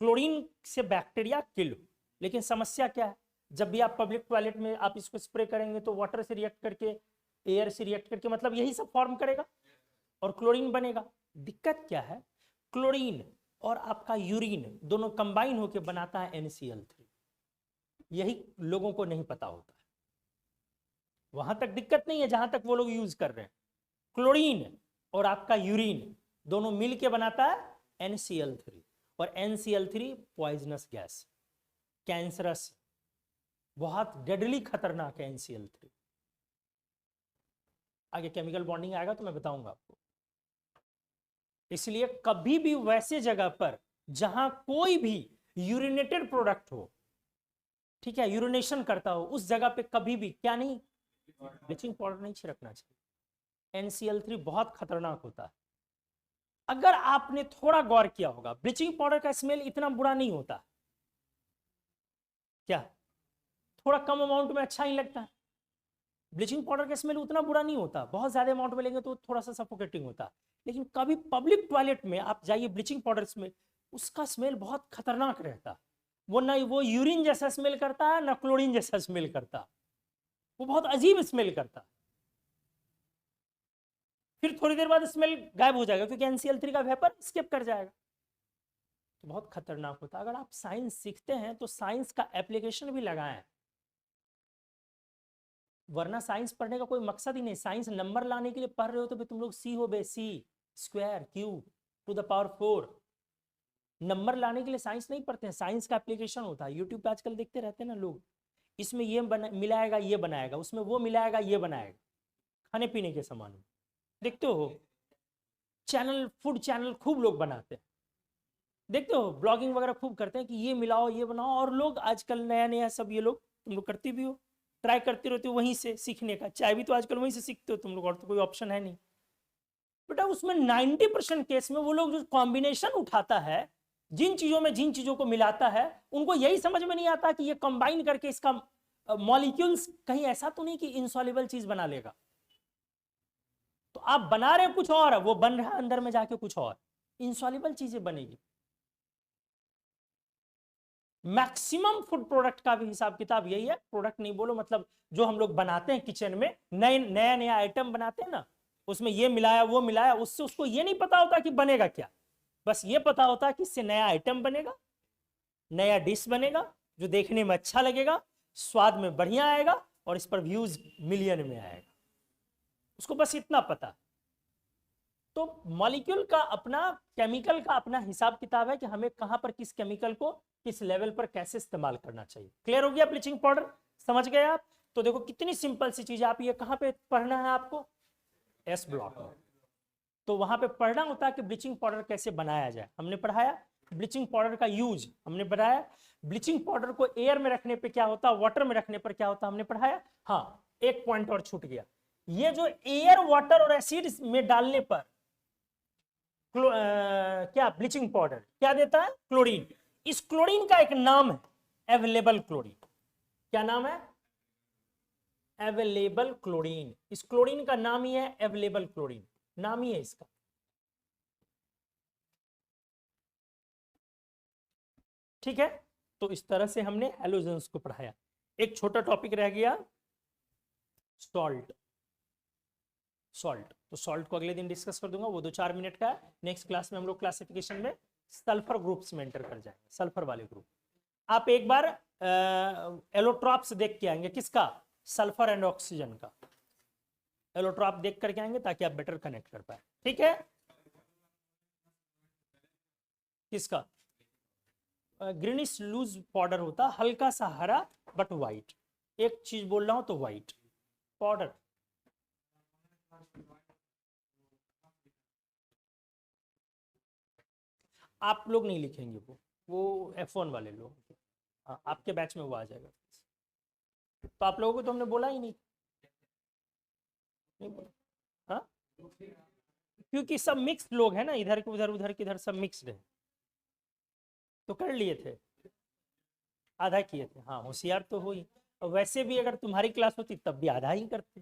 क्लोरीन से बैक्टीरिया किल। लेकिन समस्या क्या है, जब भी आप पब्लिक टॉयलेट में आप इसको स्प्रे करेंगे तो वाटर से रिएक्ट करके, एयर से रिएक्ट करके, मतलब यही सब फॉर्म करेगा और क्लोरीन बनेगा। दिक्कत क्या है, क्लोरीन और आपका यूरिन दोनों कंबाइन होकर बनाता है NaCl3, यही लोगों को नहीं पता होता है। वहां तक दिक्कत नहीं है जहां तक वो लोग यूज कर रहे हैं। क्लोरीन और आपका यूरिन दोनों मिलके बनाता है NaCl3, और NaCl3 पॉइजनस गैस, कैंसरस, बहुत डेडली खतरनाक है NaCl3। आगे केमिकल बॉन्डिंग आएगा तो मैं बताऊंगा आपको। इसलिए कभी भी वैसे जगह पर जहां कोई भी यूरिनेटेड प्रोडक्ट हो, ठीक है, यूरिनेशन करता हो, उस जगह पे कभी भी क्या नहीं, ब्लीचिंग पाउडर नहीं छिड़कना चाहिए। NaCl3 बहुत खतरनाक होता है। अगर आपने थोड़ा गौर किया होगा, ब्लीचिंग पाउडर का स्मेल इतना बुरा नहीं होता, क्या थोड़ा कम अमाउंट में अच्छा ही लगता है, ब्लीचिंग पाउडर का स्मेल उतना बुरा नहीं होता, बहुत ज्यादा अमाउंट में लेंगे तो थोड़ा सा सफोकेटिंग होता है। लेकिन कभी पब्लिक टॉयलेट में आप जाइए ब्लीचिंग पाउडर स्मेल, उसका स्मेल बहुत खतरनाक रहता है। वो ना वो यूरिन जैसा स्मेल करता है ना क्लोरीन जैसा स्मेल करता, वो बहुत अजीब स्मेल करता। फिर थोड़ी देर बाद स्मेल गायब हो जाएगा क्योंकि NaCl3 का वेपर स्किप कर जाएगा। तो बहुत खतरनाक होता है। अगर आप साइंस सीखते हैं तो साइंस का एप्लीकेशन भी लगाएं, वरना साइंस पढ़ने का कोई मकसद ही नहीं। साइंस नंबर लाने के लिए पढ़ रहे हो तो फिर तुम लोग C हो बे, C²Q⁴ नंबर लाने के लिए साइंस नहीं पढ़ते हैं, साइंस का एप्लीकेशन होता है। यूट्यूब पे आजकल देखते रहते हैं ना लोग, इसमें ये मिलाएगा ये बनाएगा, उसमें वो मिलाएगा ये बनाएगा, खाने पीने के सामान में देखते हो। चैनल, फूड चैनल खूब लोग बनाते हैं, देखते हो, ब्लॉगिंग वगैरह खूब करते हैं कि ये मिलाओ ये बनाओ। और लोग आजकल नया नया सब ये लोग, तुम लोग करते भी हो, ट्राई करते रहते हो वहीं से सीखने का। चाय भी तो आजकल वहीं से सीखते हो तुम लोग, और तो कोई ऑप्शन है नहीं बेटा। उसमें 90% केस में वो लोग जो कॉम्बिनेशन उठाता है, जिन चीजों को मिलाता है, उनको यही समझ में नहीं आता कि ये कंबाइन करके इसका मॉलिक्यूल्स कहीं ऐसा तो नहीं कि इनसॉल्युबल चीज बना लेगा। तो आप बना रहे कुछ और, वो बन रहा अंदर में जाके कुछ और, इनसॉल्युबल चीजें बनेगी। मैक्सिमम फूड प्रोडक्ट का भी हिसाब किताब यही है। प्रोडक्ट नहीं बोलो, मतलब जो हम लोग बनाते हैं किचन में, नया नया आइटम बनाते हैं ना, उसमें ये मिलाया वो मिलाया, उससे उसको ये नहीं पता होता कि बनेगा क्या। बस ये पता होता है कि इससे नया आइटम बनेगा, नया डिश बनेगा जो देखने में अच्छा लगेगा, स्वाद में बढ़िया आएगा, और इस पर व्यूज मिलियन में आएगा। उसको बस इतना पता। तो मॉलिक्यूल का अपना, केमिकल का अपना हिसाब किताब है कि हमें कहां पर किस केमिकल को किस लेवल पर कैसे इस्तेमाल करना चाहिए। क्लियर हो गया ब्लीचिंग पाउडर, समझ गए आप। तो तो देखो कितनी सिंपल सी चीज, आप ये कहाँ पे पढ़ना है आपको, एस ब्लॉक में। तो वहां पे पढ़ना होता है कि ब्लीचिंग पाउडर कैसे बनाया जाए, हमने पढ़ाया। ब्लीचिंग पाउडर का यूज हमने बताया। ब्लीचिंग पाउडर को एयर में रखने पे क्या होता है, वाटर में रखने पर क्या होता है, हमने पढ़ाया। हाँ, एक पॉइंट और छूट गया, ये जो एयर, वाटर और एसिड में डालने पर क्या ब्लीचिंग पाउडर क्या देता है, क्लोरीन। इस क्लोरीन का एक नाम है अवेलेबल क्लोरीन। क्या नाम है, अवेलेबल क्लोरीन। इस क्लोरीन का नाम ही है अवेलेबल क्लोरीन, नाम ही है इसका। ठीक है, तो इस तरह से हमने हैलोजेंस को पढ़ाया। एक छोटा टॉपिक रह गया, सॉल्ट। सॉल्ट, तो सॉल्ट को अगले दिन डिस्कस कर दूंगा, वो 2-4 मिनट का है। नेक्स्ट क्लास में हम लोग क्लासिफिकेशन में सल्फर ग्रुप्स में एंटर कर जाएंगे, सल्फर वाले ग्रुप। आप एक बार एलोट्रॉप्स देख के आएंगे, किसका, सल्फर एंड ऑक्सीजन का। एलोट्रॉप देख करके आएंगे ताकि आप बेटर कनेक्ट कर पाए। ठीक है, किसका, ग्रीनिश लूज पाउडर होता, हल्का सा हरा बट व्हाइट। एक चीज बोल रहा हूं तो व्हाइट पाउडर। आप लोग नहीं लिखेंगे, वो F1 वाले लोग, हाँ, आपके बैच में वो आ जाएगा। तो आप लोगों को तो हमने बोला ही नहीं, नहीं बोला, हाँ, क्योंकि सब मिक्स्ड लोग हैं ना, इधर के उधर, उधर के इधर, सब मिक्स्ड है। तो कर लिए थे, आधा किए थे, हाँ, होशियार तो हुई। वैसे भी अगर तुम्हारी क्लास होती तब भी आधा ही करते।